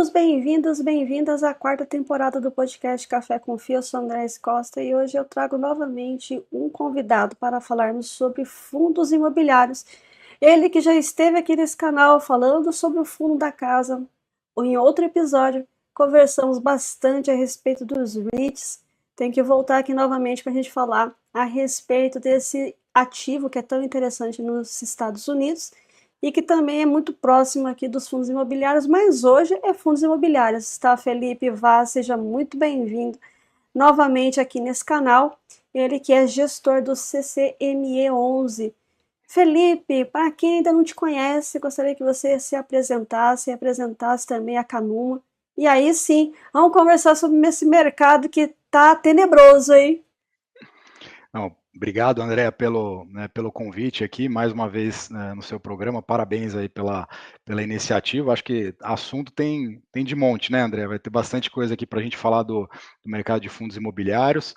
bem-vindos, bem-vindas à quarta temporada do podcast Café com Fio. Eu sou Andrés Costa e hoje eu trago novamente um convidado para falarmos sobre fundos imobiliários. Ele que já esteve aqui nesse canal falando sobre o fundo da casa. Em outro episódio, conversamos bastante a respeito dos REITs. Tem que voltar aqui novamente para a gente falar a respeito desse ativo que é tão interessante nos Estados Unidos e que também é muito próximo aqui dos fundos imobiliários, mas hoje é fundos imobiliários, tá? Felipe Vaz, seja muito bem-vindo novamente aqui nesse canal. Ele que é gestor do CCME 11. Felipe, para quem ainda não te conhece, gostaria que você se apresentasse e apresentasse também a Canuma. E aí sim, vamos conversar sobre esse mercado que tá tenebroso, hein? Não, obrigado, André, pelo convite aqui, mais uma vez, né, no seu programa. Parabéns aí pela iniciativa. Acho que assunto tem de monte, né, André? Vai ter bastante coisa aqui para a gente falar do mercado de fundos imobiliários.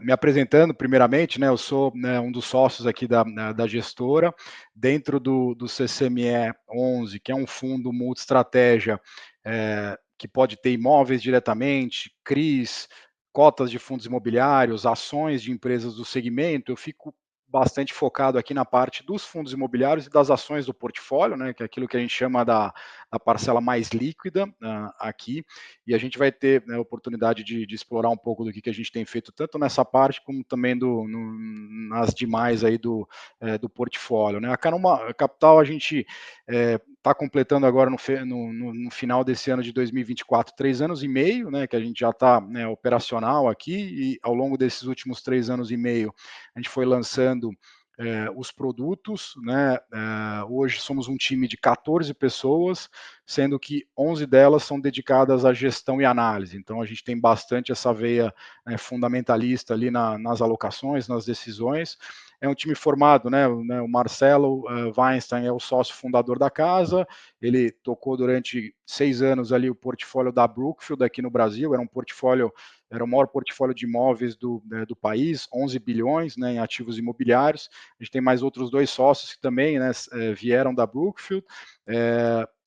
Me apresentando, primeiramente, né, eu sou, né, um dos sócios aqui da gestora, dentro do CCME 11, que é um fundo multi-estratégia, que pode ter imóveis diretamente, CRIs, cotas de fundos imobiliários, ações de empresas do segmento. Eu fico bastante focado aqui na parte dos fundos imobiliários e das ações do portfólio, né, que é aquilo que a gente chama da parcela mais líquida aqui, e a gente vai ter, né, a oportunidade de explorar um pouco do que a gente tem feito, tanto nessa parte como também nas demais aí do portfólio. Né. A Canuma Capital, a gente está completando agora no final desse ano de 2024, 3 anos e meio, né, que a gente já está, né, operacional aqui, e ao longo desses últimos 3 anos e meio, a gente foi lançando os produtos, né? Hoje somos um time de 14 pessoas, sendo que 11 delas são dedicadas à gestão e análise. Então a gente tem bastante essa veia, né, fundamentalista ali nas alocações, nas decisões. É um time formado, né? O Marcelo Weinstein é o sócio fundador da casa. Ele tocou durante 6 anos ali o portfólio da Brookfield aqui no Brasil. Era o maior portfólio de imóveis do país, 11 bilhões, né, em ativos imobiliários. A gente tem mais outros 2 sócios que também, né, vieram da Brookfield.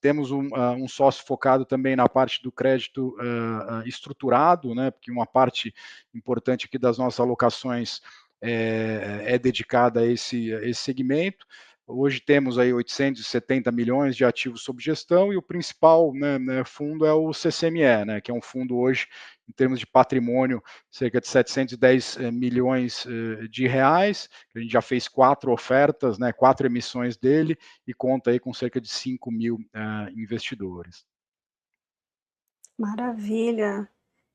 Temos um sócio focado também na parte do crédito estruturado, né, porque uma parte importante aqui das nossas alocações é dedicada a esse segmento. Hoje temos aí 870 milhões de ativos sob gestão, e o principal, né, fundo é o CCME, né, que é um fundo hoje, em termos de patrimônio, cerca de 710 milhões de reais. A gente já fez 4 ofertas, né, 4 emissões dele, e conta aí com cerca de 5 mil investidores. Maravilha!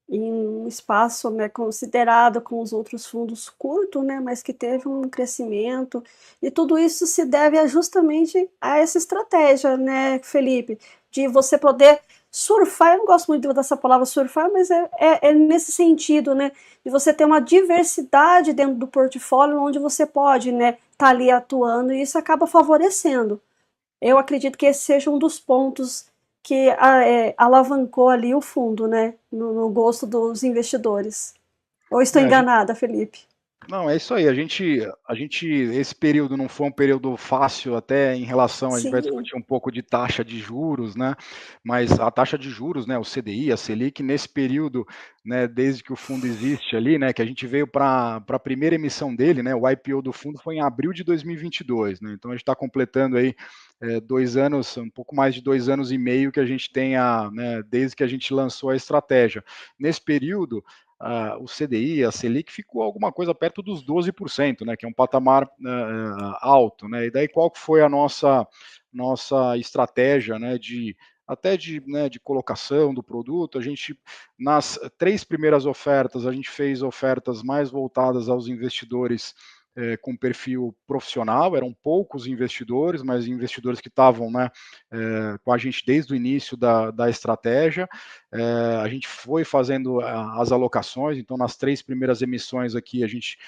Em um espaço, né, considerado com os outros fundos curto, né, mas que teve um crescimento, e tudo isso se deve justamente a essa estratégia, né, Felipe, de você poder surfar. Eu não gosto muito dessa palavra surfar, mas é nesse sentido, né, de você ter uma diversidade dentro do portfólio onde você pode, né, tá ali atuando, e isso acaba favorecendo. Eu acredito que esse seja um dos pontos que alavancou ali o fundo, né, no gosto dos investidores. Ou estou É, a gente enganada, Felipe? Não, é isso aí. Esse período não foi um período fácil, até em relação, a gente vai Sim, discutir um pouco de taxa de juros, né? Mas a taxa de juros, né, o CDI, a Selic, nesse período, né, desde que o fundo existe ali, né, que a gente veio para a primeira emissão dele, né, o IPO do fundo foi em abril de 2022, né? Então a gente está completando aí 2 anos, um pouco mais de 2 anos e meio que a gente tem né, desde que a gente lançou a estratégia. Nesse período, o CDI, a Selic, ficou alguma coisa perto dos 12%, né, que é um patamar alto. Né, e daí qual que foi a nossa estratégia, né, de colocação do produto? A gente, nas 3 primeiras ofertas, a gente fez ofertas mais voltadas aos investidores com perfil profissional. Eram poucos investidores, mas investidores que estavam, né, com a gente desde o início da estratégia. A gente foi fazendo as alocações. Então nas 3 primeiras emissões aqui, a gente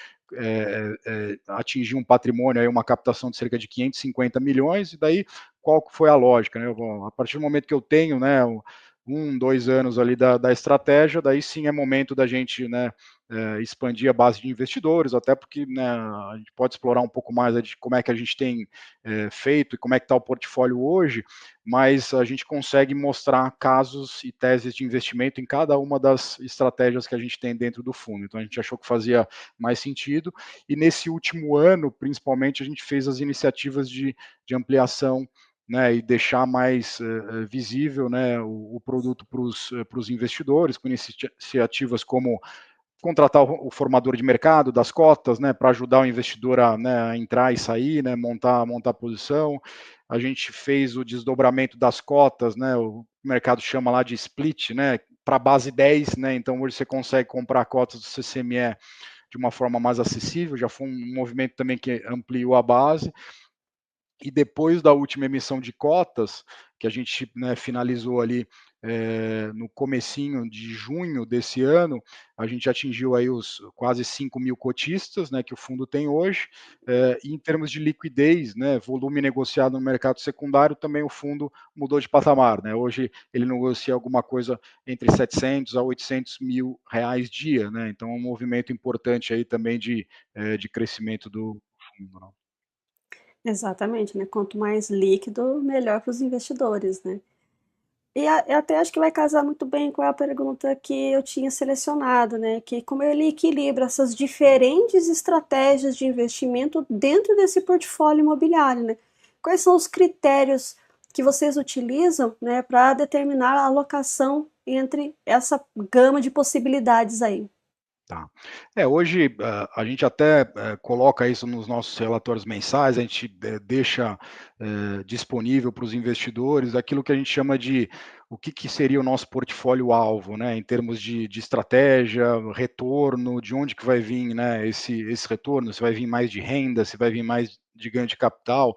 atingiu um patrimônio, aí uma captação de cerca de 550 milhões, e daí qual foi a lógica? Né? A partir do momento que eu tenho, né, 2 anos ali da estratégia, daí sim é momento da gente, né, expandir a base de investidores, até porque, né, a gente pode explorar um pouco mais de como é que a gente tem feito e como é que está o portfólio hoje, mas a gente consegue mostrar casos e teses de investimento em cada uma das estratégias que a gente tem dentro do fundo. Então a gente achou que fazia mais sentido, e nesse último ano, principalmente, a gente fez as iniciativas de ampliação, né, e deixar mais visível, né, o produto para os investidores, com iniciativas como contratar o formador de mercado das cotas, né, para ajudar o investidor a, né, a entrar e sair, né, montar a posição. A gente fez o desdobramento das cotas, né, o mercado chama lá de split, né, para base 10, né, então hoje você consegue comprar cotas do CCME de uma forma mais acessível, já foi um movimento também que ampliou a base. E depois da última emissão de cotas, que a gente, né, finalizou ali no comecinho de junho desse ano, a gente atingiu aí os quase 5.000 cotistas, né, que o fundo tem hoje, e em termos de liquidez, né, volume negociado no mercado secundário, também o fundo mudou de patamar, né, hoje ele negocia alguma coisa entre 700 a 800 mil reais dia, né, então é um movimento importante aí também de crescimento do fundo, né. Exatamente, né, quanto mais líquido, melhor para os investidores, né. E a eu até acho que vai casar muito bem com a pergunta que eu tinha selecionado, né, que como ele equilibra essas diferentes estratégias de investimento dentro desse portfólio imobiliário, né. Quais são os critérios que vocês utilizam, né, para determinar a alocação entre essa gama de possibilidades aí? Tá. Hoje a gente até coloca isso nos nossos relatórios mensais, a gente deixa disponível para os investidores aquilo que a gente chama de o que seria o nosso portfólio-alvo, né, em termos de estratégia, retorno, de onde que vai vir, né, esse retorno, se vai vir mais de renda, se vai vir mais de ganho de capital.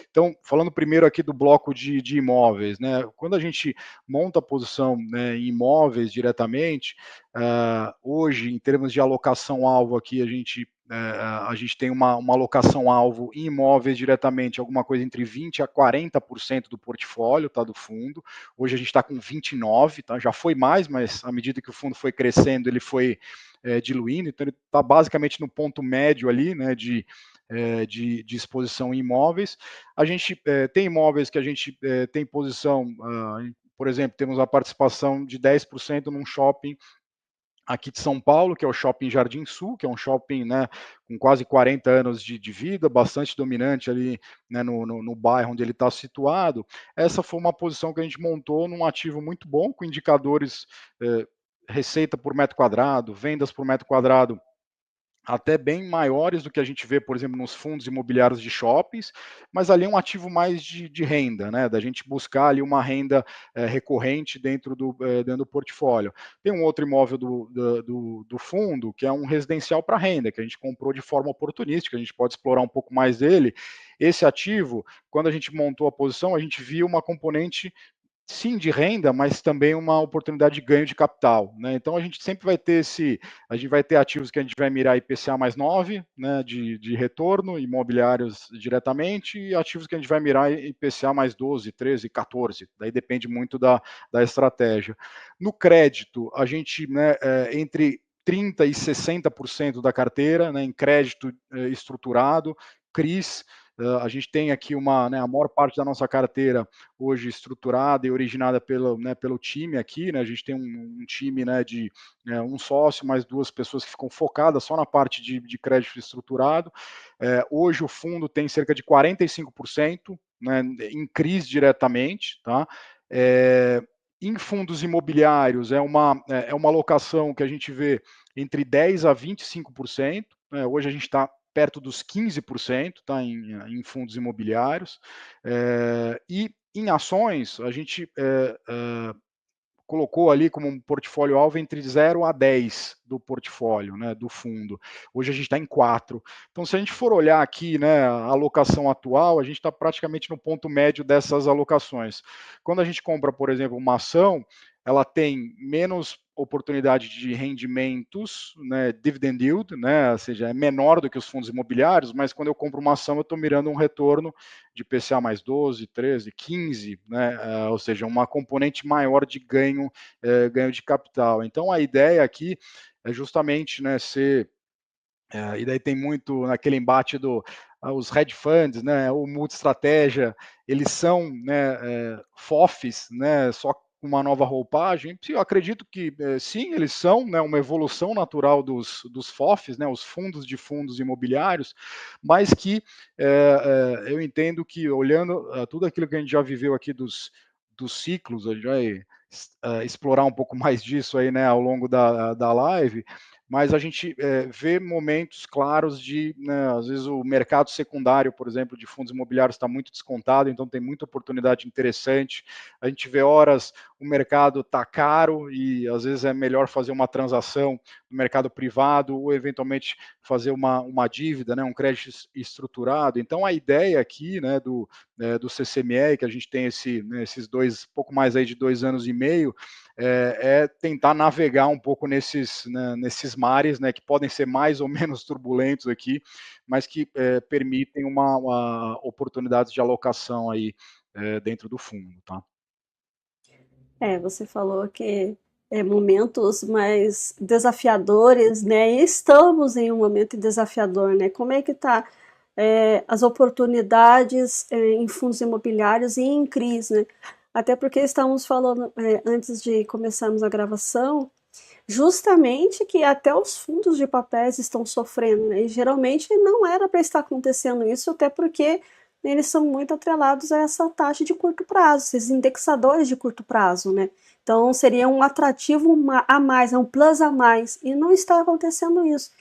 Então, falando primeiro aqui do bloco de imóveis, né? Quando a gente monta a posição, né, em imóveis diretamente, hoje, em termos de alocação-alvo aqui, a gente tem uma alocação-alvo em imóveis diretamente, alguma coisa entre 20% a 40% do portfólio, tá, do fundo. Hoje a gente está com 29%, tá? Já foi mais, mas à medida que o fundo foi crescendo, ele foi diluindo, então ele está basicamente no ponto médio ali, né, de exposição em imóveis. A gente tem imóveis que a gente tem posição, por exemplo, temos a participação de 10% num shopping aqui de São Paulo, que é o Shopping Jardim Sul, que é um shopping, né, com quase 40 anos de vida, bastante dominante ali, né, no bairro onde ele está situado. Essa foi uma posição que a gente montou num ativo muito bom, com indicadores receita por metro quadrado, vendas por metro quadrado até bem maiores do que a gente vê, por exemplo, nos fundos imobiliários de shoppings, mas ali é um ativo mais de renda, né? Da gente buscar ali uma renda recorrente dentro do portfólio. Tem um outro imóvel do fundo, que é um residencial para renda, que a gente comprou de forma oportunística, a gente pode explorar um pouco mais dele. Esse ativo, quando a gente montou a posição, a gente viu uma componente sim, de renda, mas também uma oportunidade de ganho de capital, né? Então a gente sempre vai ter a gente vai ter ativos que a gente vai mirar IPCA mais 9, né, de retorno, imobiliários diretamente, e ativos que a gente vai mirar IPCA mais 12, 13, 14. Daí depende muito da estratégia. No crédito, a gente, né, entre 30% e 60% da carteira, né, em crédito estruturado, CRIs. A gente tem aqui né, a maior parte da nossa carteira hoje estruturada e originada pelo time aqui, né? A gente tem um time, né, de um sócio, mais duas pessoas que ficam focadas só na parte de crédito estruturado. Hoje o fundo tem cerca de 45%, né, em CRIs diretamente, tá? Em fundos imobiliários é uma alocação que a gente vê entre 10 a 25%, né? Hoje a gente está perto dos 15%, tá, em fundos imobiliários. E em ações, a gente colocou ali como um portfólio-alvo entre 0 a 10 do portfólio, né, do fundo. Hoje a gente está em 4. Então, se a gente for olhar aqui, né, a alocação atual, a gente está praticamente no ponto médio dessas alocações. Quando a gente compra, por exemplo, uma ação, ela tem menos oportunidade de rendimentos, né, dividend yield, né, ou seja, é menor do que os fundos imobiliários, mas quando eu compro uma ação, eu estou mirando um retorno de IPCA mais 12, 13, 15, né, ou seja, uma componente maior de ganho, ganho de capital. Então, a ideia aqui é justamente, né, ser e daí tem muito naquele embate do os hedge funds, né, o multi-estratégia, eles são, né, FOFs, né, só com uma nova roupagem. Eu acredito que sim, eles são, né, uma evolução natural dos FOFs, né, os fundos de fundos imobiliários, mas que eu entendo que olhando tudo aquilo que a gente já viveu aqui dos ciclos, a gente vai explorar um pouco mais disso aí, né, ao longo da live, mas a gente vê momentos claros de, né, às vezes o mercado secundário, por exemplo, de fundos imobiliários está muito descontado, então tem muita oportunidade interessante. A gente vê horas o mercado está caro e às vezes é melhor fazer uma transação no mercado privado ou eventualmente fazer uma dívida, né, um crédito estruturado. Então a ideia aqui, né, do CCME, que a gente tem né, esses pouco mais aí de 2 anos e meio, tentar navegar um pouco nesses mares, né, que podem ser mais ou menos turbulentos aqui, mas que permitem uma oportunidade de alocação aí dentro do fundo, tá? Você falou que momentos mais desafiadores, né? E estamos em um momento desafiador, né? Como é que tá as oportunidades em fundos imobiliários e em CRIs, né? Até porque estamos falando antes de começarmos a gravação, justamente que até os fundos de papéis estão sofrendo, né? E geralmente não era para estar acontecendo isso, até porque eles são muito atrelados a essa taxa de curto prazo, esses indexadores de curto prazo, né? Então seria um atrativo a mais, um plus a mais, e não está acontecendo isso.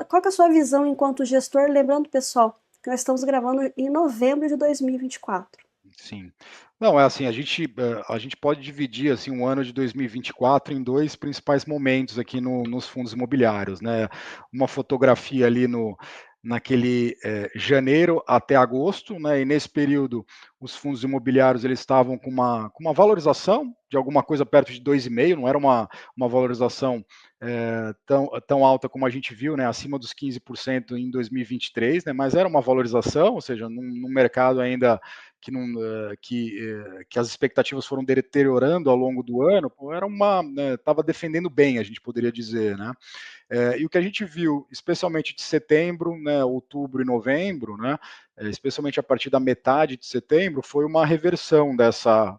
Qual que é a sua visão enquanto gestor? Lembrando, pessoal, que nós estamos gravando em novembro de 2024. Sim. Não, é assim, a gente pode dividir assim um ano de 2024 em dois principais momentos aqui nos fundos imobiliários, né? Uma fotografia ali naquele janeiro até agosto, né? E nesse período os fundos imobiliários eles estavam com uma valorização de alguma coisa perto de 2,5, não era uma valorização tão alta como a gente viu, né? Acima dos 15% em 2023, né? Mas era uma valorização, ou seja, num mercado ainda que, não, que as expectativas foram deteriorando ao longo do ano, estava defendendo bem, a gente poderia dizer, né? E o que a gente viu, especialmente de setembro, né, outubro e novembro, né, especialmente a partir da metade de setembro, foi uma reversão dessa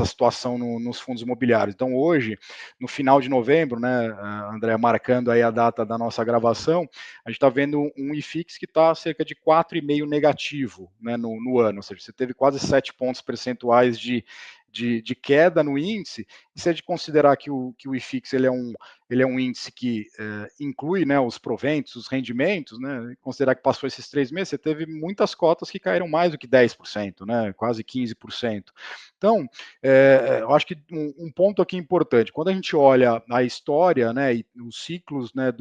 situação nos fundos imobiliários. Então, hoje, no final de novembro, né, André, marcando aí a data da nossa gravação, a gente está vendo um IFIX que está cerca de 4,5 negativo, né, no ano, ou seja, você teve quase 7 pontos percentuais de queda no índice, e se a gente considerar que o IFIX ele é um índice que inclui, né, os proventos, os rendimentos, né, considerar que passou esses 3 meses, você teve muitas cotas que caíram mais do que 10%, né, quase 15%. Então, eu acho que um ponto aqui importante, quando a gente olha a história, né, e os ciclos, né,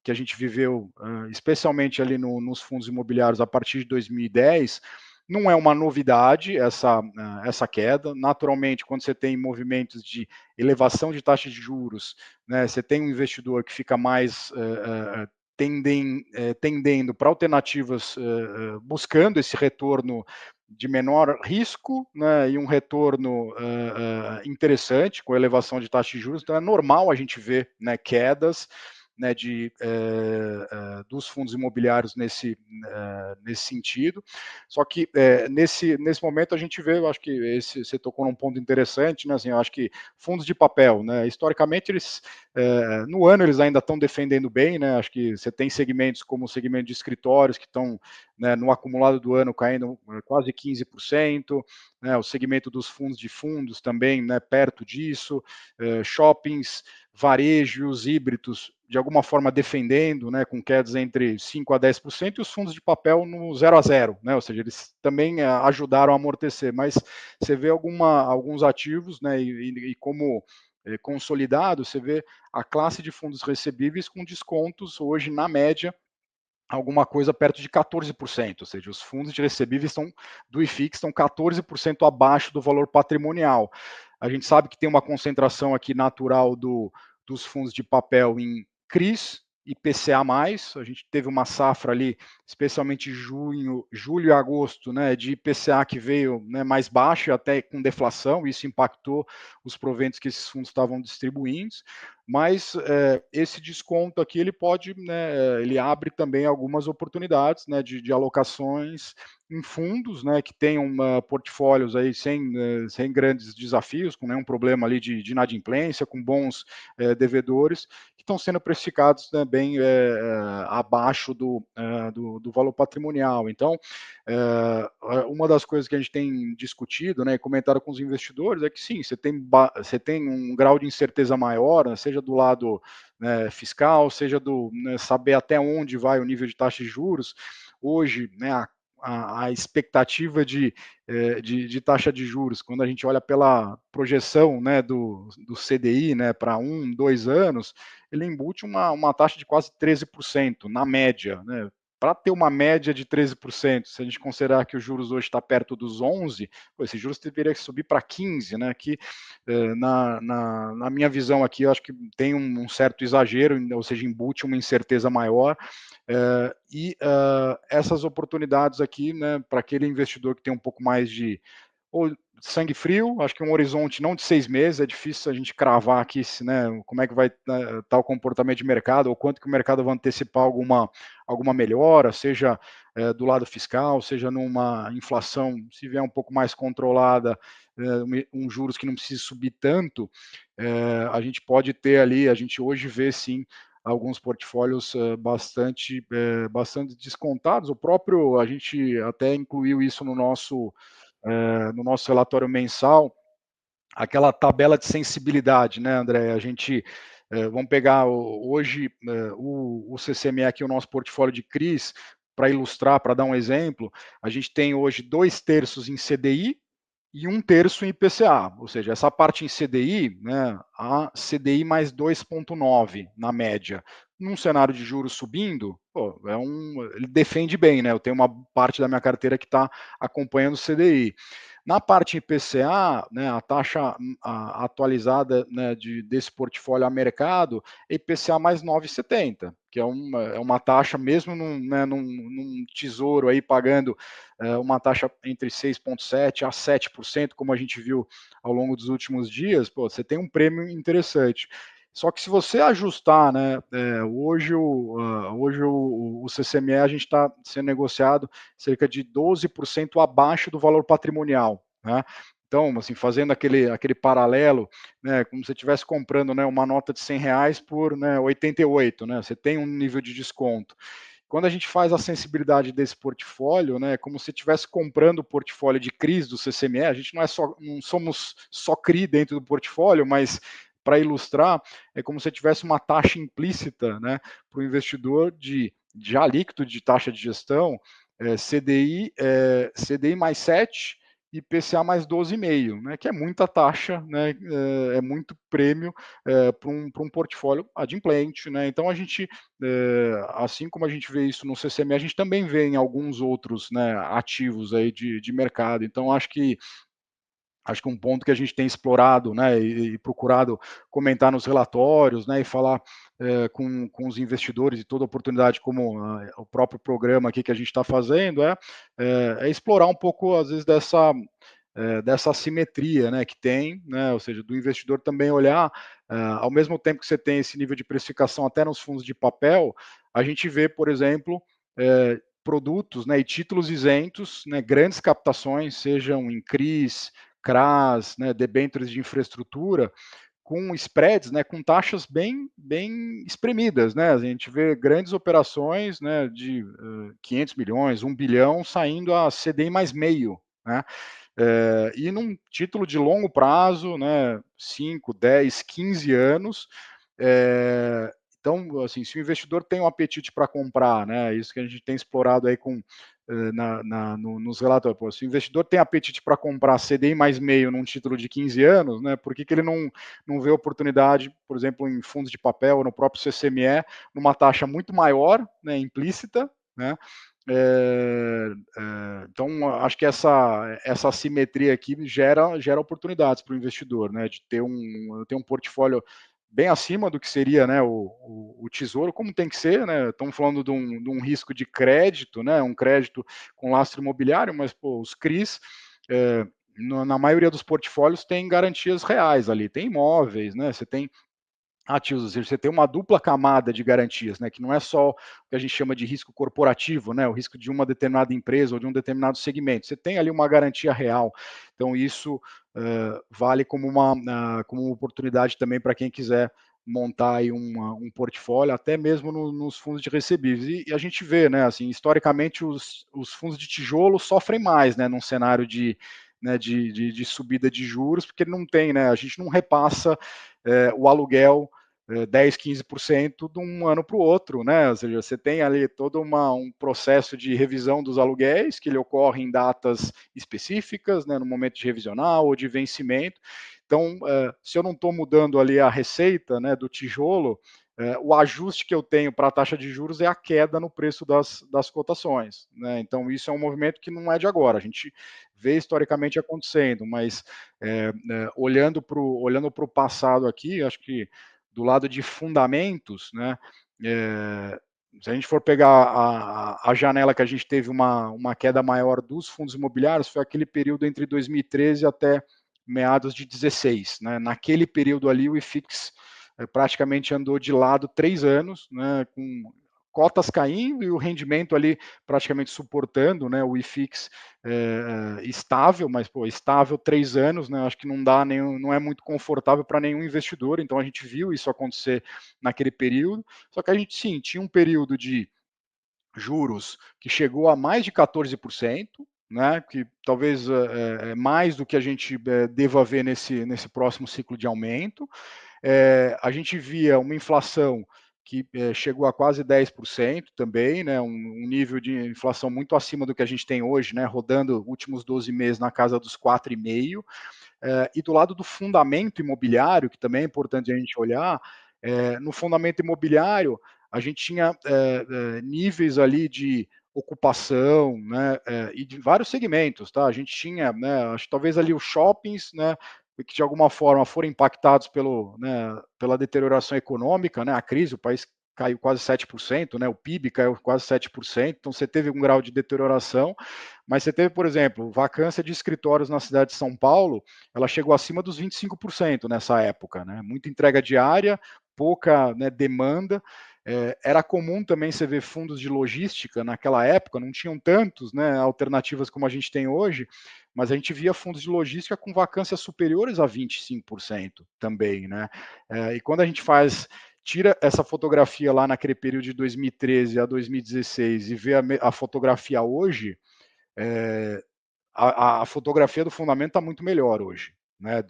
que a gente viveu, especialmente ali nos fundos imobiliários a partir de 2010, não é uma novidade essa queda. Naturalmente, quando você tem movimentos de elevação de taxa de juros, né, você tem um investidor que fica mais tendendo para alternativas, buscando esse retorno de menor risco, né, e um retorno interessante com a elevação de taxa de juros. Então é normal a gente ver, né, quedas, né, dos fundos imobiliários nesse sentido. Só que nesse momento a gente vê, eu acho que você tocou num ponto interessante, né, assim, eu acho que fundos de papel, né, historicamente eles no ano eles ainda estão defendendo bem, né, acho que você tem segmentos como o segmento de escritórios que estão, né, no acumulado do ano caindo quase 15%, né, o segmento dos fundos de fundos também, né, perto disso, shoppings, varejos, híbridos, de alguma forma defendendo, né, com quedas entre 5% a 10%, e os fundos de papel no 0 a 0, né, ou seja, eles também ajudaram a amortecer, mas você vê alguns ativos, né, e como consolidado, você vê a classe de fundos recebíveis com descontos hoje, na média, alguma coisa perto de 14%, ou seja, os fundos de recebíveis do IFIX estão 14% abaixo do valor patrimonial. A gente sabe que tem uma concentração aqui natural dos fundos de papel em CRIs e PCA+, a gente teve uma safra ali, especialmente julho e agosto, né, de IPCA que veio, né, mais baixo, até com deflação, isso impactou os proventos que esses fundos estavam distribuindo, mas esse desconto aqui ele pode, né, ele abre também algumas oportunidades, né, de alocações em fundos, né, que tenham portfólios aí sem grandes desafios, com nenhum problema ali de inadimplência, com bons devedores, que estão sendo precificados, né, bem abaixo do valor patrimonial. Então, uma das coisas que a gente tem discutido, né, e comentado com os investidores é que sim, você tem um grau de incerteza maior, né, seja do lado, né, fiscal, seja né, saber até onde vai o nível de taxa de juros. Hoje, né, a expectativa de taxa de juros, quando a gente olha pela projeção, né, do CDI, né, para 2 anos, ele embute uma taxa de quase 13% na média, né? Para ter uma média de 13%, se a gente considerar que os juros hoje está perto dos 11, esse juros deveria subir para 15, né? Que na minha visão aqui, eu acho que tem um certo exagero, ou seja, embute uma incerteza maior. Essas oportunidades aqui, né, para aquele investidor que tem um pouco mais de ou sangue frio, acho que um horizonte não de 6 meses, é difícil a gente cravar aqui, né, como é que vai estar o comportamento de mercado, ou quanto que o mercado vai antecipar alguma melhora, seja do lado fiscal, seja numa inflação, se vier um pouco mais controlada, juros que não precisa subir tanto, a gente pode ter ali, a gente hoje vê sim alguns portfólios bastante descontados. O próprio, a gente até incluiu isso no nosso relatório mensal, aquela tabela de sensibilidade, né, André? A gente, vamos pegar hoje o CCME aqui, o nosso portfólio de CRIs, para ilustrar, para dar um exemplo, a gente tem hoje 2/3 em CDI e 1/3 em IPCA, ou seja, essa parte em CDI, né, a CDI mais 2,9 na média. Num cenário de juros subindo, pô, ele defende bem, né? Eu tenho uma parte da minha carteira que está acompanhando o CDI. Na parte IPCA, né, a taxa atualizada, né, desse portfólio a mercado é IPCA mais 9,70, que é uma taxa, mesmo num tesouro aí pagando uma taxa entre 6,7% a 7%, como a gente viu ao longo dos últimos dias, pô, você tem um prêmio interessante. Só que se você ajustar, né, hoje o CCME a gente está sendo negociado cerca de 12% abaixo do valor patrimonial, né? Então, assim, fazendo aquele paralelo, né, como se você estivesse comprando, né, uma nota de R$ 100 por, né, 88, né? Você tem um nível de desconto. Quando a gente faz a sensibilidade desse portfólio, né, é como se estivesse comprando o portfólio de CRIs do CCME, a gente não somos só CRI dentro do portfólio, mas para ilustrar, é como se tivesse uma taxa implícita, né, para o investidor de já líquido de taxa de gestão, CDI mais 7 e IPCA mais 12,5, né, que é muita taxa, né, é muito prêmio para um portfólio adimplente. Né? Então, a gente, assim como a gente vê isso no CCME, a gente também vê em alguns outros, né, ativos aí de mercado. Então, acho que um ponto que a gente tem explorado, né, e procurado comentar nos relatórios, né, e falar com os investidores e toda oportunidade, como o próprio programa aqui que a gente está fazendo, é explorar um pouco, às vezes, dessa assimetria, né, que tem, né, ou seja, do investidor também olhar, ao mesmo tempo que você tem esse nível de precificação até nos fundos de papel, a gente vê, por exemplo, produtos, né, e títulos isentos, né, grandes captações, sejam em CRIs, CRAs, né, debêntures de infraestrutura, com spreads, né, com taxas bem espremidas, né? A gente vê grandes operações, né, de 500 milhões, 1 bilhão, saindo a CDI mais meio, né? E num título de longo prazo, né, 5, 10, 15 anos, então, assim, se o investidor tem um apetite para comprar, né, isso que a gente tem explorado aí nos relatórios, pô, se o investidor tem apetite para comprar CDI mais meio num título de 15 anos, né, por que ele não vê oportunidade, por exemplo, em fundos de papel ou no próprio CCME, numa taxa muito maior, né, implícita, né? Então, acho que essa assimetria aqui gera oportunidades para o investidor, né? De ter um portfólio bem acima do que seria, né, o tesouro, como tem que ser, né? Estamos falando de um risco de crédito, né? Um crédito com lastro imobiliário, mas pô, os CRIs, na maioria dos portfólios tem garantias reais ali, tem imóveis, né? Você tem ativos, ou seja, você tem uma dupla camada de garantias, né, que não é só o que a gente chama de risco corporativo, né, o risco de uma determinada empresa ou de um determinado segmento. Você tem ali uma garantia real. Então isso vale como uma oportunidade também para quem quiser montar aí um portfólio, até mesmo nos fundos de recebíveis. E a gente vê, né, assim, historicamente os fundos de tijolo sofrem mais, né, num cenário de subida de juros, porque não tem, né, a gente não repassa o aluguel 10, 15% de um ano para o outro, né? Ou seja, você tem ali todo um processo de revisão dos aluguéis, que ele ocorre em datas específicas, né, no momento de revisional ou de vencimento. Então, se eu não estou mudando ali a receita, né, do tijolo, o ajuste que eu tenho para a taxa de juros é a queda no preço das cotações, né? Então, isso é um movimento que não é de agora, a gente vê historicamente acontecendo, mas olhando para o passado aqui, acho que do lado de fundamentos, né? Se a gente for pegar a janela que a gente teve uma queda maior dos fundos imobiliários, foi aquele período entre 2013 até meados de 16. Né? Naquele período ali, o IFIX praticamente andou de lado 3 anos, né? Com cotas caindo e o rendimento ali praticamente suportando, né? O IFIX estável, mas pô, estável 3 anos, né? Acho que não é muito confortável para nenhum investidor. Então a gente viu isso acontecer naquele período. Só que a gente sim tinha um período de juros que chegou a mais de 14%, né? Que talvez mais do que a gente deva ver nesse próximo ciclo de aumento. A gente via uma inflação que chegou a quase 10% também, né, um nível de inflação muito acima do que a gente tem hoje, né, rodando últimos 12 meses na casa dos 4,5%. E do lado do fundamento imobiliário, que também é importante a gente olhar, no fundamento imobiliário, a gente tinha níveis ali de ocupação, né, e de vários segmentos, tá? A gente tinha, né, acho que talvez ali os shoppings, né, que de alguma forma foram impactados pela deterioração econômica, né, a crise, o país caiu quase 7%, né, o PIB caiu quase 7%, então você teve um grau de deterioração, mas você teve, por exemplo, vacância de escritórios na cidade de São Paulo, ela chegou acima dos 25% nessa época, né? Muita entrega diária, pouca, né, demanda. Era comum também você ver fundos de logística naquela época, não tinham tantos, né, alternativas como a gente tem hoje, mas a gente via fundos de logística com vacâncias superiores a 25% também, né? E quando a gente tira essa fotografia lá naquele período de 2013 a 2016 e vê a fotografia hoje, é, a fotografia do fundamento está muito melhor hoje, né,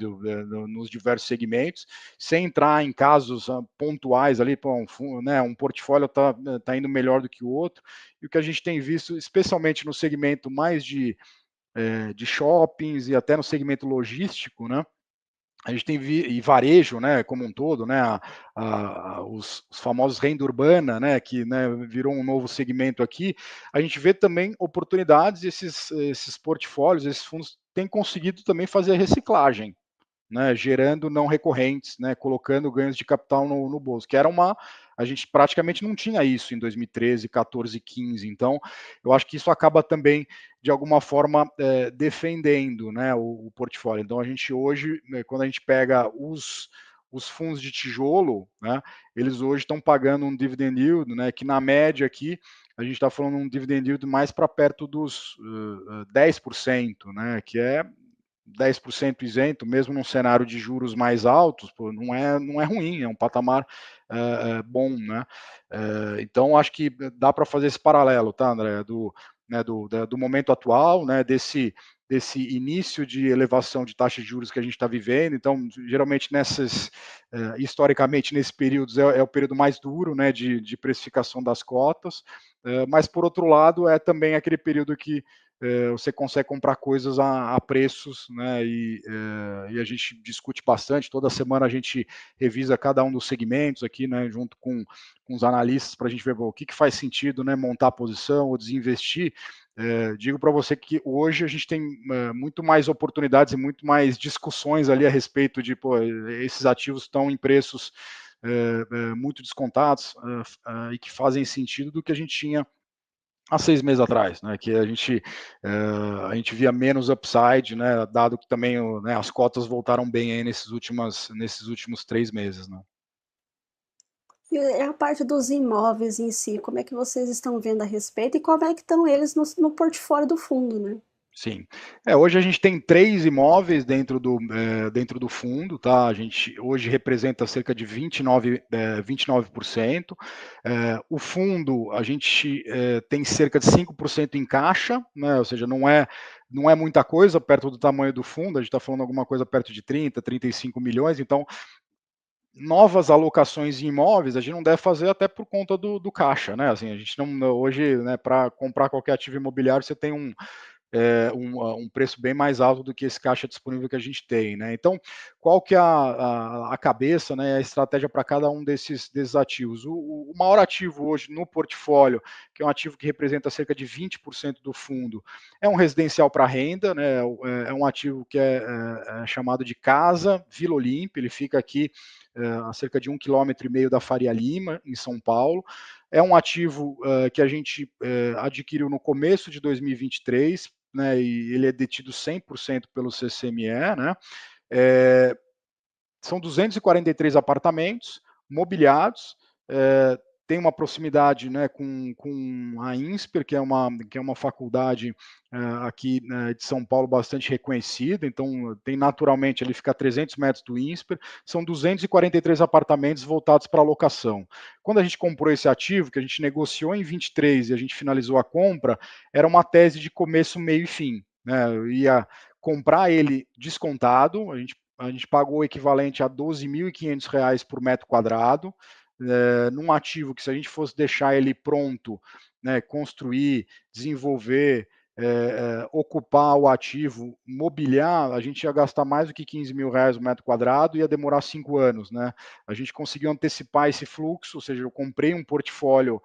nos diversos segmentos, sem entrar em casos pontuais ali, né, um portfólio tá indo melhor do que o outro, e o que a gente tem visto, especialmente no segmento mais de shoppings e até no segmento logístico, né, a gente tem e varejo, né, como um todo, né, os famosos renda urbana, né, que, né, virou um novo segmento aqui. A gente vê também oportunidades, esses portfólios, esses fundos têm conseguido também fazer reciclagem, né, gerando não recorrentes, né, colocando ganhos de capital no bolso, que era a gente praticamente não tinha isso em 2013, 14, 15. Então, eu acho que isso acaba também de alguma forma defendendo, né, o portfólio. Então, a gente hoje, né, quando a gente pega os fundos de tijolo, né, eles hoje estão pagando um dividend yield, né, que na média aqui a gente está falando um dividend yield mais para perto dos 10%, né, que é 10% isento, mesmo num cenário de juros mais altos, pô, não é ruim, é um patamar bom, né? Então, acho que dá para fazer esse paralelo, tá, André? Do momento atual, né, desse início de elevação de taxa de juros que a gente está vivendo. Então, geralmente, historicamente, nesses períodos é o período mais duro, né, de precificação das cotas, mas, por outro lado, é também aquele período que você consegue comprar coisas a preços, né? E a gente discute bastante. Toda semana a gente revisa cada um dos segmentos aqui, né? Junto com os analistas para a gente ver o que faz sentido, né? Montar a posição ou desinvestir. Digo para você que hoje a gente tem muito mais oportunidades e muito mais discussões ali a respeito de, pô, esses ativos estão em preços muito descontados e que fazem sentido do que a gente tinha há 6 meses atrás, né, que a gente via menos upside, né, dado que também né, as cotas voltaram bem aí nesses últimos 3 meses, né. E a parte dos imóveis em si, como é que vocês estão vendo a respeito e como é que estão eles no portfólio do fundo, né? Sim. Hoje a gente tem 3 imóveis dentro do fundo, tá? A gente hoje representa cerca de 29%. O fundo, a gente tem cerca de 5% em caixa, né? Ou seja, não é muita coisa perto do tamanho do fundo, a gente está falando alguma coisa perto de 35 milhões, então novas alocações em imóveis a gente não deve fazer até por conta do caixa, né? Assim, a gente não hoje, né, para comprar qualquer ativo imobiliário, você tem um preço bem mais alto do que esse caixa disponível que a gente tem, né? Então, qual que é a cabeça, né, a estratégia para cada um desses ativos? O maior ativo hoje no portfólio, que é um ativo que representa cerca de 20% do fundo, é um residencial para renda, né? É um ativo que é chamado de Casa Vila Olímpia, ele fica aqui a cerca de 1,5 km da Faria Lima, em São Paulo. É um ativo que a gente adquiriu no começo de 2023, né, e ele é detido 100% pelo CCME, né? É, São 243 apartamentos mobiliados, tem uma proximidade, né, com a INSPER, que é uma faculdade aqui, né, de São Paulo bastante reconhecida, então tem naturalmente, ele fica a 300 metros do INSPER, são 243 apartamentos voltados para locação. Quando a gente comprou esse ativo, que a gente negociou em 23 e a gente finalizou a compra, era uma tese de começo, meio e fim, né? Eu ia comprar ele descontado, a gente pagou o equivalente a R$ 12.500 por metro quadrado, num ativo que, se a gente fosse deixar ele pronto, né, construir, desenvolver, ocupar o ativo, mobiliar, a gente ia gastar mais do que R$ 15.000 o metro quadrado e ia demorar 5 anos. Né? A gente conseguiu antecipar esse fluxo, ou seja, eu comprei um portfólio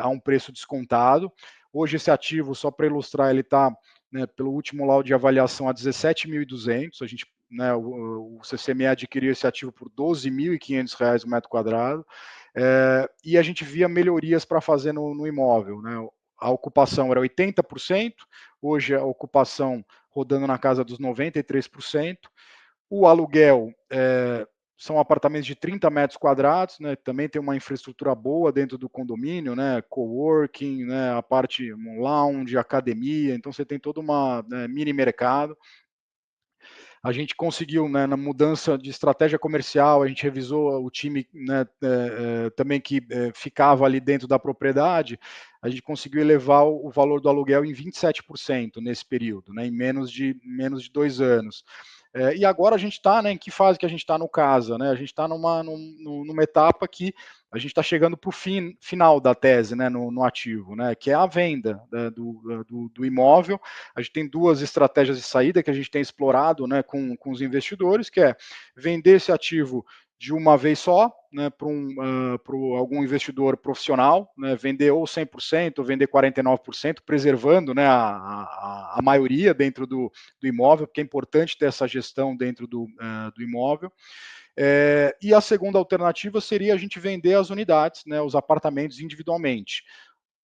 a um preço descontado. Hoje esse ativo, só para ilustrar, ele está, né, pelo último laudo de avaliação, a 17.200. A gente, né, o CCME adquiriu esse ativo por R$ 12.500 o metro quadrado, e a gente via melhorias para fazer no imóvel. Né? A ocupação era 80%, hoje a ocupação rodando na casa dos 93%. O aluguel são apartamentos de 30 metros quadrados, né? Também tem uma infraestrutura boa dentro do condomínio, né? Coworking, né? A parte um lounge, academia, então você tem toda uma, né, mini mercado. A gente conseguiu, né, na mudança de estratégia comercial, a gente revisou o time, né, também que ficava ali dentro da propriedade, a gente conseguiu elevar o valor do aluguel em 27% nesse período, né, em menos de 2 anos. E agora a gente está, né, em que fase que a gente está no casa? Né? A gente está numa etapa que a gente está chegando para o final da tese, né, no ativo, né, que é a venda, né, do imóvel. A gente tem duas estratégias de saída que a gente tem explorado, né, com os investidores, que é vender esse ativo de uma vez só, né, para algum investidor profissional, né, vender ou 100% ou vender 49%, preservando, né, a maioria dentro do imóvel, porque é importante ter essa gestão dentro do imóvel. E a segunda alternativa seria a gente vender as unidades, né, os apartamentos individualmente.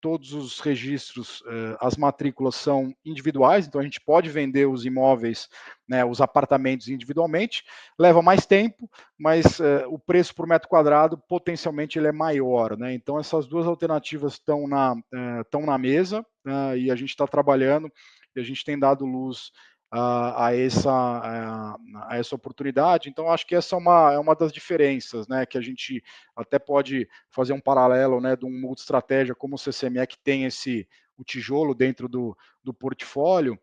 Todos os registros, as matrículas são individuais, então a gente pode vender os imóveis, né, os apartamentos individualmente, leva mais tempo, mas o preço por metro quadrado potencialmente ele é maior. Né? Então essas duas alternativas estão na mesa, né, e a gente está trabalhando e a gente tem dado luz a essa oportunidade. Então, acho que essa é uma das diferenças, né, que a gente até pode fazer um paralelo, né, de um multi-estratégia como o CCME, que tem o tijolo dentro do portfólio,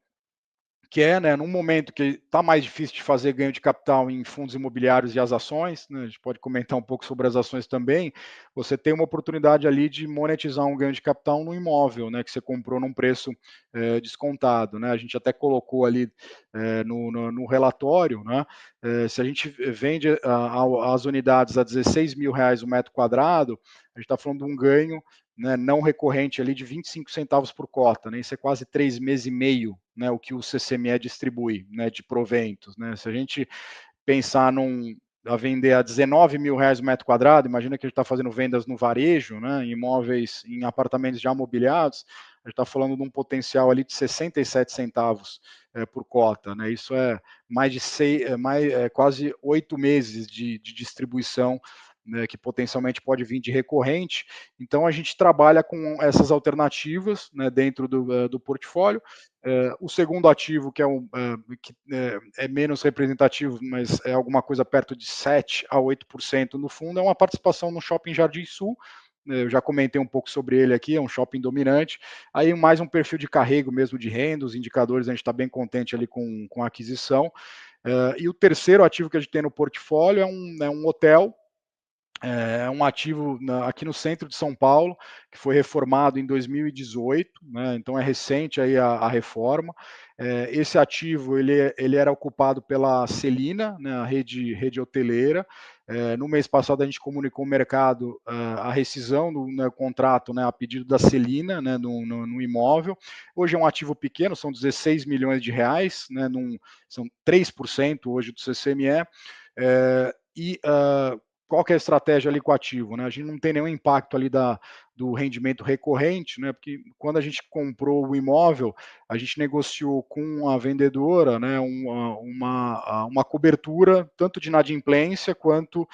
que é, né, num momento que está mais difícil de fazer ganho de capital em fundos imobiliários e as ações, né, a gente pode comentar um pouco sobre as ações também, você tem uma oportunidade ali de monetizar um ganho de capital no imóvel, né, que você comprou num preço descontado, né, a gente até colocou ali no relatório, né, se a gente vende as unidades a R$ 16.000 o metro quadrado, a gente está falando de um ganho, né, não recorrente ali de 25 centavos por cota, né? Isso é quase 3 meses e meio, né, o que o CCME distribui, né, de proventos, né? Se a gente pensar a vender a R$ 19.000 o metro quadrado, imagina que a gente está fazendo vendas no varejo, né, em imóveis, em apartamentos já mobiliados, a gente está falando de um potencial ali de 67 centavos por cota, né? Isso é mais de quase 8 meses de distribuição, né, que potencialmente pode vir de recorrente. Então a gente trabalha com essas alternativas, né, dentro do portfólio. O segundo ativo, que é menos representativo, mas é alguma coisa perto de 7 a 8% no fundo, é uma participação no Shopping Jardim Sul. Eu já comentei um pouco sobre ele aqui, é um shopping dominante. Aí mais um perfil de carrego mesmo de renda, os indicadores a gente está bem contente ali com a aquisição. E o terceiro ativo que a gente tem no portfólio é um hotel, é um ativo aqui no centro de São Paulo, que foi reformado em 2018, né, então é recente aí a reforma. Esse ativo ele era ocupado pela Celina, né, a rede hoteleira. No mês passado a gente comunicou ao mercado a rescisão do, né, contrato, né, a pedido da Celina, né, no imóvel. Hoje é um ativo pequeno, são 16 milhões de reais, né, são 3% hoje do CCME. Qual que é a estratégia ali com o ativo, né? A gente não tem nenhum impacto ali do rendimento recorrente, né? Porque quando a gente comprou o imóvel, a gente negociou com a vendedora, né, uma cobertura tanto de inadimplência quanto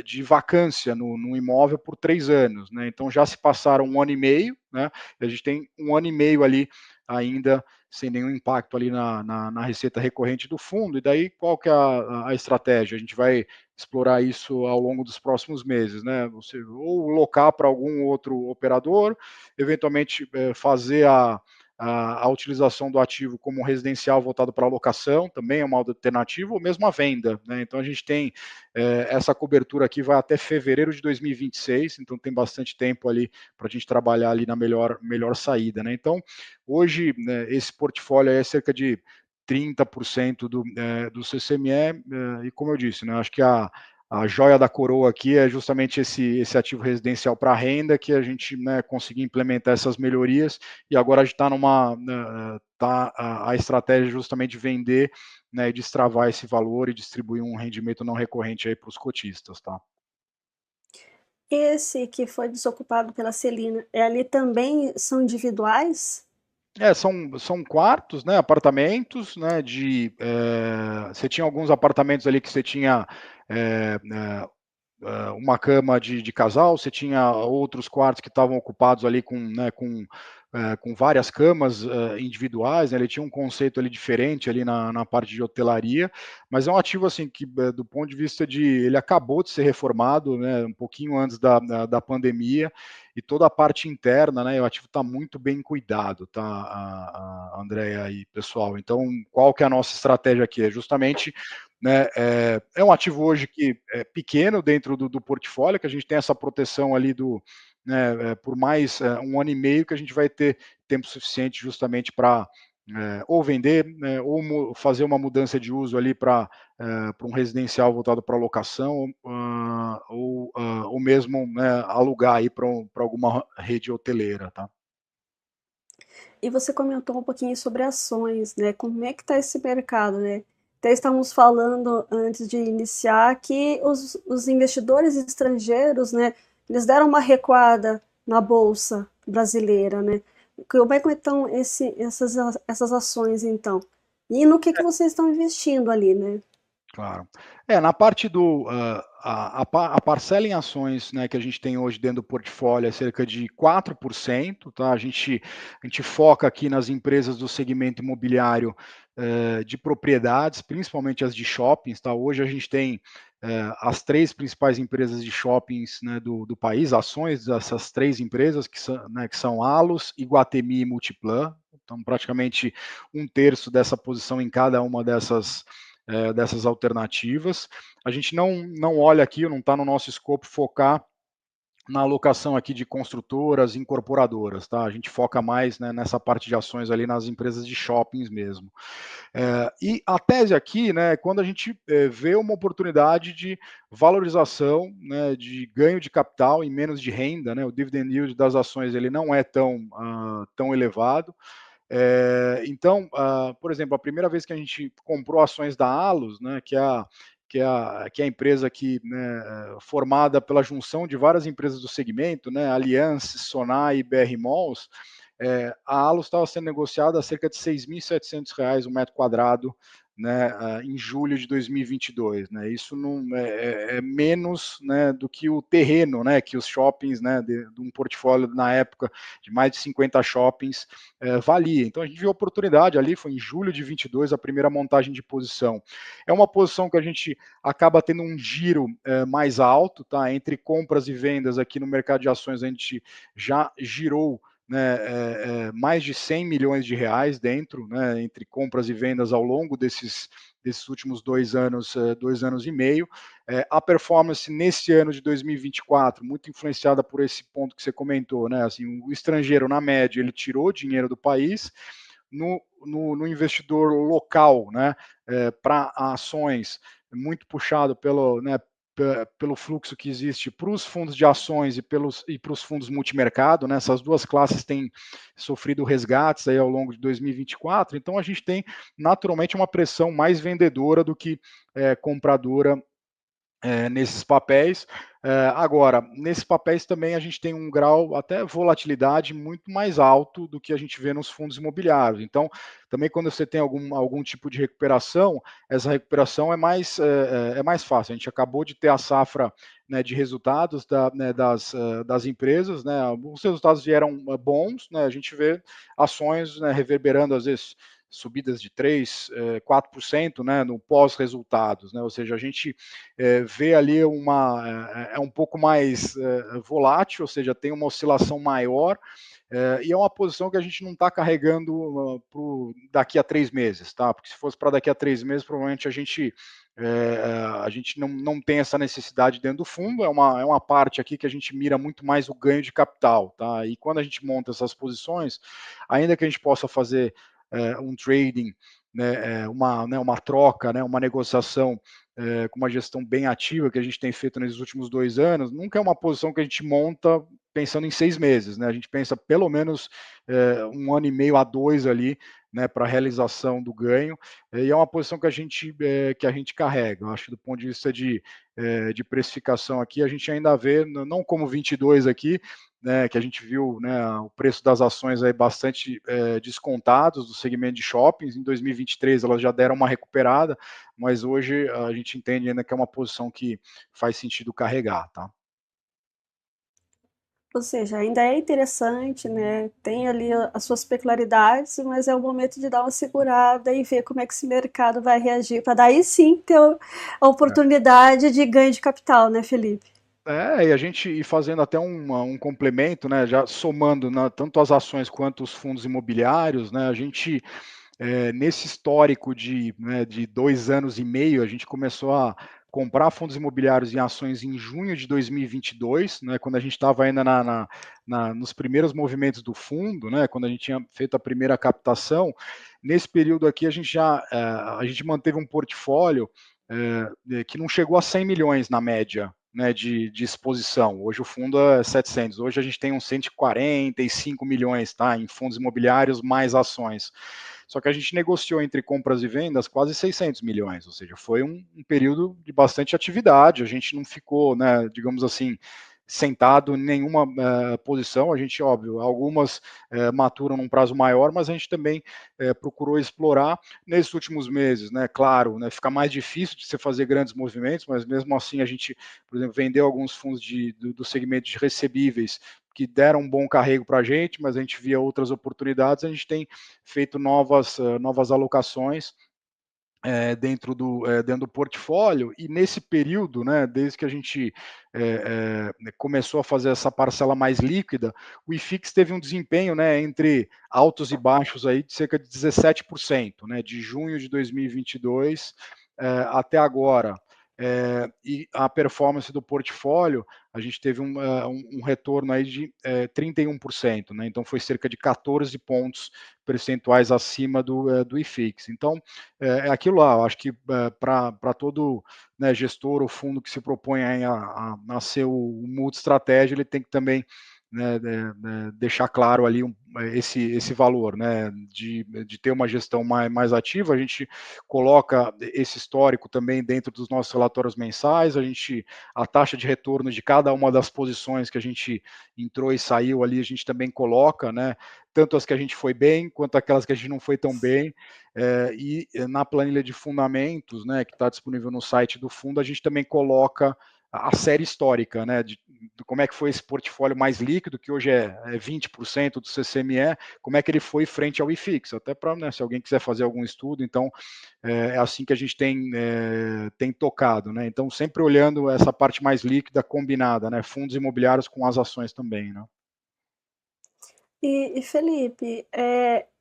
de vacância no imóvel por 3 anos, né? Então já se passaram 1 ano e meio, né? E a gente tem 1 ano e meio ali ainda sem nenhum impacto ali na receita recorrente do fundo. E daí qual que é a estratégia? A gente vai explorar isso ao longo dos próximos meses, né? Você ou locar para algum outro operador, eventualmente fazer a utilização do ativo como residencial voltado para alocação, também é uma alternativa, ou mesmo a venda, né? Então a gente tem essa cobertura aqui vai até fevereiro de 2026, então tem bastante tempo ali para a gente trabalhar ali na melhor saída, né? Então hoje, né, esse portfólio é cerca de 30% do CCME, e como eu disse, né, acho que a joia da coroa aqui é justamente esse ativo residencial para renda, que a gente, né, conseguir implementar essas melhorias, e agora a gente está a estratégia justamente de vender, né, e destravar esse valor e distribuir um rendimento não recorrente aí para os cotistas, tá? Esse que foi desocupado pela Celina, ali também são individuais? São quartos, né, apartamentos, né, você tinha alguns apartamentos ali que você tinha uma cama de casal, você tinha outros quartos que estavam ocupados ali com várias camas individuais, né, ele tinha um conceito ali diferente ali na parte de hotelaria, mas é um ativo assim que do ponto de vista ele acabou de ser reformado, né, um pouquinho antes da pandemia, e toda a parte interna, né, o ativo está muito bem cuidado, tá, a Andréia e pessoal. Então, qual que é a nossa estratégia aqui? É justamente, né, é um ativo hoje que é pequeno dentro do portfólio, que a gente tem essa proteção ali né, por mais 1 ano e meio, que a gente vai ter tempo suficiente justamente para ou vender, né, ou fazer uma mudança de uso ali para um residencial voltado para locação, ou mesmo, né, alugar aí para alguma rede hoteleira, tá? E você comentou um pouquinho sobre ações, né? Como é que está esse mercado, né? Até estávamos falando antes de iniciar que os investidores estrangeiros, né, eles deram uma recuada na bolsa brasileira, né? Como é que estão essas ações, então? E no que vocês estão investindo ali, né? Claro. Na parte a parcela em ações, né, que a gente tem hoje dentro do portfólio é cerca de 4%, tá? A gente foca aqui nas empresas do segmento imobiliário, de propriedades, principalmente as de shoppings, tá? Hoje a gente tem as 3 principais empresas de shoppings, né, do país, ações dessas 3 empresas que são, né, que são Allos, Iguatemi e Multiplan. Então, praticamente um terço dessa posição em cada uma dessas alternativas. A gente não olha aqui, não está no nosso escopo focar na alocação aqui de construtoras, incorporadoras, tá? A gente foca mais, né, nessa parte de ações ali nas empresas de shoppings mesmo. E a tese aqui, né, quando a gente vê uma oportunidade de valorização, né, de ganho de capital em menos de renda, né, o dividend yield das ações ele não é tão elevado. Então, por exemplo, a primeira vez que a gente comprou ações da Alus, né, que é a empresa que, né, formada pela junção de várias empresas do segmento, né, Allianz, Sonai e BR Malls, a Alus estava sendo negociada a cerca de R$ 6.700 o metro quadrado, né, em julho de 2022, né? Isso não é menos, né, do que o terreno, né, que os shoppings, né, de um portfólio na época de mais de 50 shoppings valia. Então a gente viu a oportunidade ali, foi em julho de 22 a primeira montagem de posição. É uma posição que a gente acaba tendo um giro mais alto, tá? Entre compras e vendas aqui no mercado de ações a gente já girou, né, mais de 100 milhões de reais dentro, né, entre compras e vendas ao longo desses últimos 2 anos e meio. A performance nesse ano de 2024, muito influenciada por esse ponto que você comentou, né, assim, o estrangeiro, na média, ele tirou dinheiro do país, no investidor local, né, para ações, muito puxado pelo fluxo que existe para os fundos de ações e para os fundos multimercado, né? Essas duas classes têm sofrido resgates aí ao longo de 2024, então a gente tem naturalmente uma pressão mais vendedora do que compradora nesses papéis. Agora, nesses papéis também a gente tem um grau, até volatilidade, muito mais alto do que a gente vê nos fundos imobiliários. Então, também quando você tem algum tipo de recuperação, essa recuperação é mais fácil. A gente acabou de ter a safra, né, de resultados né, das empresas, né, os resultados vieram bons, né, a gente vê ações, né, reverberando, às vezes, subidas de 3, 4%, né, no pós-resultados, né, ou seja, a gente vê ali um pouco mais volátil, ou seja, tem uma oscilação maior, e é uma posição que a gente não está carregando daqui a 3 meses, tá? Porque se fosse para daqui a 3 meses, provavelmente a gente não tem essa necessidade dentro do fundo, é uma parte aqui que a gente mira muito mais o ganho de capital, tá? E quando a gente monta essas posições, ainda que a gente possa fazer um trading, né, uma troca, né, uma negociação com uma gestão bem ativa que a gente tem feito nesses últimos 2 anos, nunca é uma posição que a gente monta pensando em 6 meses, né? A gente pensa pelo menos 1 ano e meio a 2 ali, né, para a realização do ganho, e é uma posição que a gente carrega. Eu acho que do ponto de vista de precificação aqui, a gente ainda vê, não como 22 aqui, né, que a gente viu, né, o preço das ações aí bastante descontados do segmento de shoppings. Em 2023 elas já deram uma recuperada, mas hoje a gente entende ainda que é uma posição que faz sentido carregar, tá? Ou seja, ainda é interessante, né? Tem ali as suas peculiaridades, mas é o momento de dar uma segurada e ver como é que esse mercado vai reagir, para daí sim ter a oportunidade de ganho de capital, né, Felipe? E a gente ir fazendo até um complemento, né, já somando tanto as ações quanto os fundos imobiliários, né, a gente, nesse histórico de 2 anos e meio, a gente começou a comprar fundos imobiliários em ações em junho de 2022, né, quando a gente estava ainda nos primeiros movimentos do fundo, né, quando a gente tinha feito a primeira captação. Nesse período aqui, a gente manteve um portfólio que não chegou a 100 milhões na média, né, de exposição. Hoje o fundo é 700. Hoje a gente tem uns 145 milhões, tá, em fundos imobiliários mais ações. Só que a gente negociou entre compras e vendas quase 600 milhões, ou seja, foi um período de bastante atividade. A gente não ficou, né, digamos assim, sentado em nenhuma posição. A gente, óbvio, algumas maturam num prazo maior, mas a gente também procurou explorar nesses últimos meses, né? Claro, né, fica mais difícil de você fazer grandes movimentos, mas mesmo assim a gente, por exemplo, vendeu alguns fundos do segmento de recebíveis que deram um bom carrego para a gente, mas a gente via outras oportunidades. A gente tem feito novas alocações dentro do portfólio, e nesse período, né, desde que a gente começou a fazer essa parcela mais líquida, o IFIX teve um desempenho, né, entre altos e baixos aí de cerca de 17%, né, de junho de 2022 até agora. E a performance do portfólio, a gente teve um retorno aí de 31%, né, então foi cerca de 14 pontos percentuais acima do IFIX. Então, é aquilo lá, eu acho que para todo, né, gestor ou fundo que se propõe a ser o multi-estratégia, ele tem que também, né, deixar claro ali esse valor, né, de ter uma gestão mais ativa. A gente coloca esse histórico também dentro dos nossos relatórios mensais, a taxa de retorno de cada uma das posições que a gente entrou e saiu ali, a gente também coloca, né, tanto as que a gente foi bem, quanto aquelas que a gente não foi tão bem. E na planilha de fundamentos, né, que está disponível no site do fundo, a gente também coloca a série histórica, né, de como é que foi esse portfólio mais líquido, que hoje é 20% do CCME, como é que ele foi frente ao IFIX, até para, né, se alguém quiser fazer algum estudo, então é assim que a gente tem tocado, né, então sempre olhando essa parte mais líquida combinada, né, fundos imobiliários com as ações também, né. E Felipe,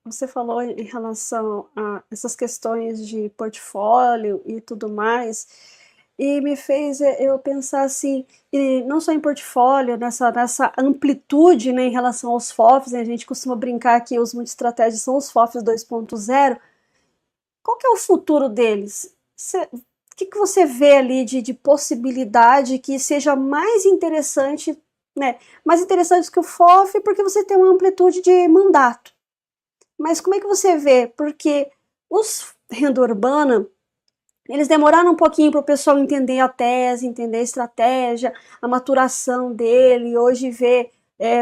você falou em relação a essas questões de portfólio e tudo mais, e me fez eu pensar assim, e não só em portfólio, nessa amplitude, né, em relação aos FOFs, né, a gente costuma brincar que os multi-estratégias são os FOFs 2.0. Qual que é o futuro deles? O que você vê ali de possibilidade que seja mais interessante, né? Mais interessante que o FOF, porque você tem uma amplitude de mandato. Mas como é que você vê? Porque os renda urbana, eles demoraram um pouquinho para o pessoal entender a tese, entender a estratégia, a maturação dele, hoje ver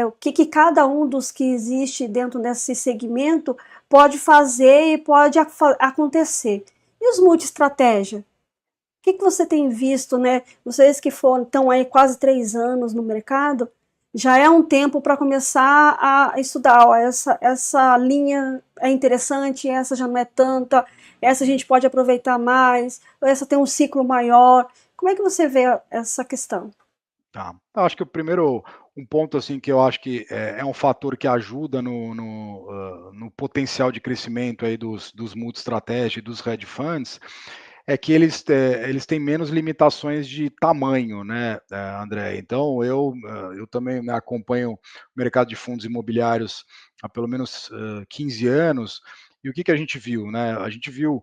o que cada um dos que existe dentro desse segmento pode fazer e pode acontecer. E os multi-estratégia? O que você tem visto, né? Vocês que estão aí quase 3 anos no mercado, já é um tempo para começar a estudar. Ó, essa linha é interessante, essa já não é tanta, essa a gente pode aproveitar mais, essa tem um ciclo maior. Como é que você vê essa questão? Tá. Eu acho que o primeiro um ponto assim que eu acho que é um fator que ajuda no potencial de crescimento aí dos multi-estratégia e dos hedge funds, é que eles têm menos limitações de tamanho, né, André. Então eu também, né, acompanho o mercado de fundos imobiliários há pelo menos 15 anos, e o que a gente viu, né? A gente viu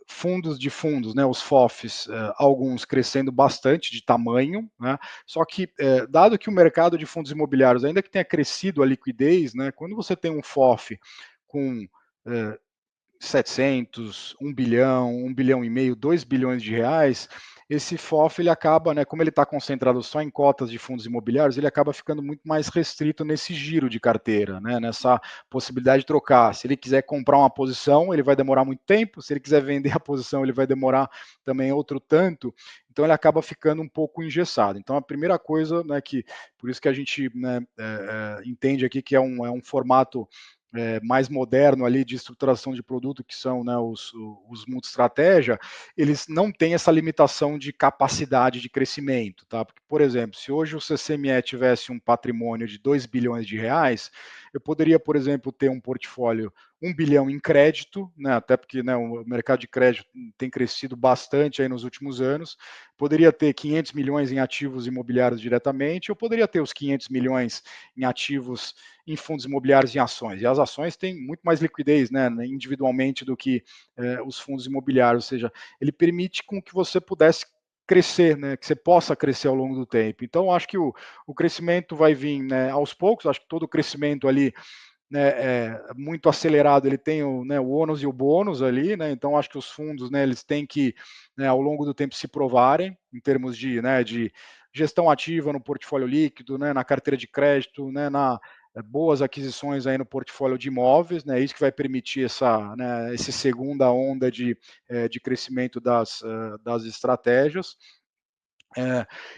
fundos de fundos, né, os FOFs, alguns crescendo bastante de tamanho, né, só que, dado que o mercado de fundos imobiliários, ainda que tenha crescido a liquidez, né, quando você tem um FOF com 700, 1 bilhão, 1,5 bilhão, 2 bilhões de reais, esse FOF ele acaba, né, como ele está concentrado só em cotas de fundos imobiliários, ele acaba ficando muito mais restrito nesse giro de carteira, né, nessa possibilidade de trocar. Se ele quiser comprar uma posição, ele vai demorar muito tempo, se ele quiser vender a posição, ele vai demorar também outro tanto, então ele acaba ficando um pouco engessado. Então a primeira coisa, né, que por isso que a gente, né, entende aqui que é um formato mais moderno ali de estruturação de produto, que são, né, os multi-estratégia, eles não têm essa limitação de capacidade de crescimento, tá? Porque, por exemplo, se hoje o CCME tivesse um patrimônio de 2 bilhões de reais, eu poderia, por exemplo, ter um portfólio 1 bilhão em crédito, né, até porque, né, o mercado de crédito tem crescido bastante aí nos últimos anos, poderia ter 500 milhões em ativos imobiliários diretamente, eu poderia ter os 500 milhões em ativos em fundos imobiliários e ações. E as ações têm muito mais liquidez, né, individualmente do que os fundos imobiliários, ou seja, ele permite com que você pudesse crescer, né, que você possa crescer ao longo do tempo. Então, acho que o crescimento vai vir, né, aos poucos, acho que todo o crescimento ali, né, muito acelerado, ele tem né, o ônus e o bônus ali, né, então acho que os fundos, né, eles têm que, né, ao longo do tempo se provarem em termos de gestão ativa no portfólio líquido, né, na carteira de crédito, né, boas aquisições aí no portfólio de imóveis, né, isso que vai permitir essa segunda onda de crescimento das estratégias.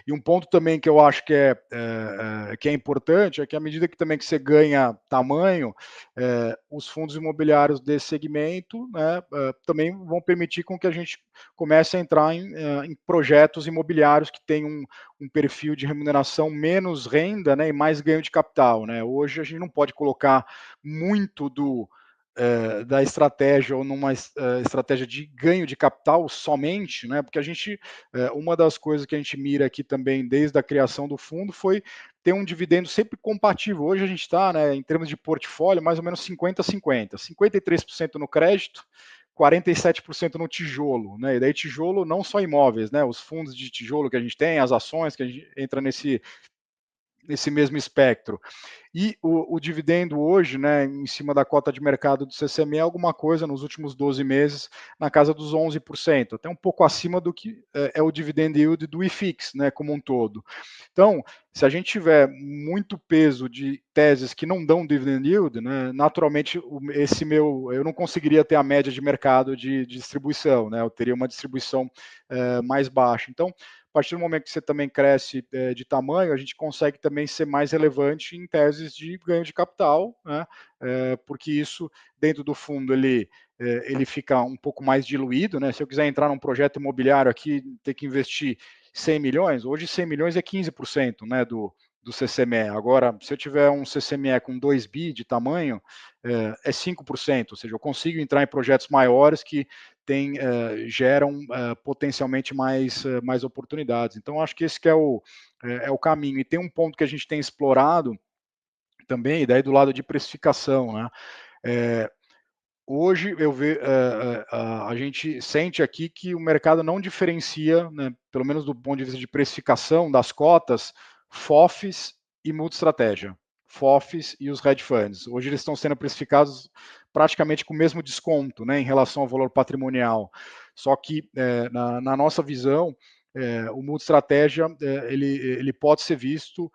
E um ponto também que eu acho que é importante é que à medida que também que você ganha tamanho, os fundos imobiliários desse segmento, né, também vão permitir com que a gente comece a entrar em projetos imobiliários que têm um perfil de remuneração menos renda, né, e mais ganho de capital, né. Hoje a gente não pode colocar muito da estratégia ou numa estratégia de ganho de capital somente, né, porque a gente uma das coisas que a gente mira aqui também desde a criação do fundo foi ter um dividendo sempre compatível. Hoje a gente está, né, em termos de portfólio, mais ou menos 50-50. 53% no crédito, 47% no tijolo, né? E daí tijolo não só imóveis, né? Os fundos de tijolo que a gente tem, as ações que a gente entra nesse mesmo espectro. E o dividendo hoje, né, em cima da cota de mercado do CCME, é alguma coisa nos últimos 12 meses na casa dos 11%, até um pouco acima do que é o dividend yield do IFIX, né, como um todo. Então, se a gente tiver muito peso de teses que não dão dividend yield, né, naturalmente eu não conseguiria ter a média de mercado de distribuição, né, eu teria uma distribuição mais baixa. Então, a partir do momento que você também cresce de tamanho, a gente consegue também ser mais relevante em teses de ganho de capital, né? Porque isso, dentro do fundo, ele fica um pouco mais diluído, né? Se eu quiser entrar num projeto imobiliário aqui, ter que investir 100 milhões, hoje 100 milhões é 15%, né, do CCME. Agora, se eu tiver um CCME com 2 bi de tamanho, é 5%, ou seja, eu consigo entrar em projetos maiores que geram potencialmente mais oportunidades. Então, acho que esse que é o caminho. E tem um ponto que a gente tem explorado também, e daí do lado de precificação, né? Hoje a gente sente aqui que o mercado não diferencia, né, pelo menos do ponto de vista de precificação das cotas, FOFs e multi-estratégia. FOFs e os hedge funds. Hoje eles estão sendo precificados praticamente com o mesmo desconto, né, em relação ao valor patrimonial. Só que na nossa visão, o multi-estratégia ele pode ser visto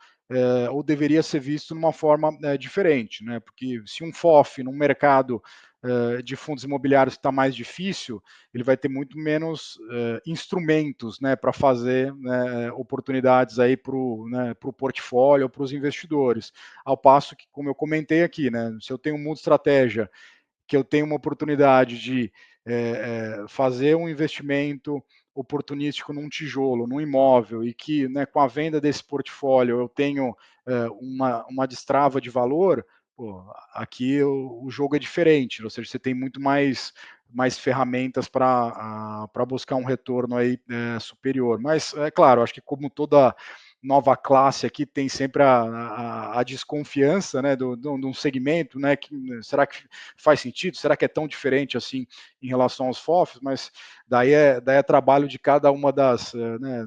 ou deveria ser visto numa forma diferente, né? Porque se um FOF num mercado de fundos imobiliários está mais difícil, ele vai ter muito menos instrumentos, né, para fazer, né, oportunidades aí para o, né, portfólio, para os investidores. Ao passo que, como eu comentei aqui, né, se eu tenho um mundo de estratégia que eu tenho uma oportunidade de fazer um investimento oportunístico num tijolo, num imóvel, e que, né, com a venda desse portfólio eu tenho uma destrava de valor, pô, aqui o jogo é diferente, ou seja, você tem muito mais ferramentas para buscar um retorno aí superior. Mas, é claro, acho que como toda nova classe aqui tem sempre a desconfiança, né, de um segmento, né, que será que faz sentido? Será que é tão diferente assim em relação aos FOFs? Mas daí é trabalho de cada uma né,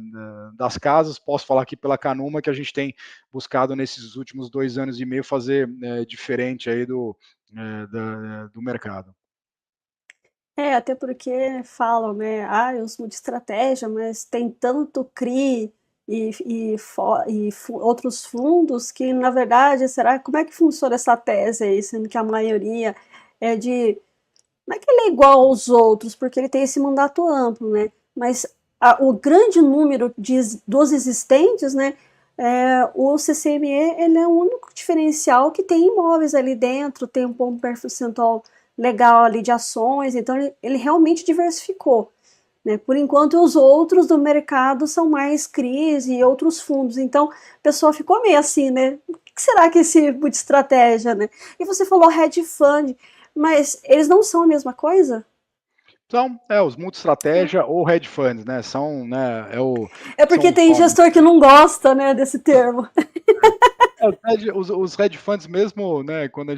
das casas. Posso falar aqui pela Canuma que a gente tem buscado nesses últimos 2 anos e meio fazer diferente aí do mercado. Até porque falam, né? Ah, eu uso de estratégia, mas tem tanto CRI outros fundos que, na verdade, será como é que funciona essa tese aí, sendo que a maioria é de. Não é que ele é igual aos outros, porque ele tem esse mandato amplo, né? Mas o grande número dos existentes, né? O CCME ele é o único diferencial que tem imóveis ali dentro, tem um bom percentual legal ali de ações, então ele realmente diversificou. Né? Por enquanto, os outros do mercado são mais CRIs e outros fundos. Então, o pessoal ficou meio assim, né? O que será que esse tipo de estratégia, né? E você falou hedge fund, mas eles não são a mesma coisa? São, os multi-estratégia ou hedge funds, né? São, né, É são porque os tem nomes. gestor que não gosta, né, desse termo. Os hedge funds mesmo, né, quando a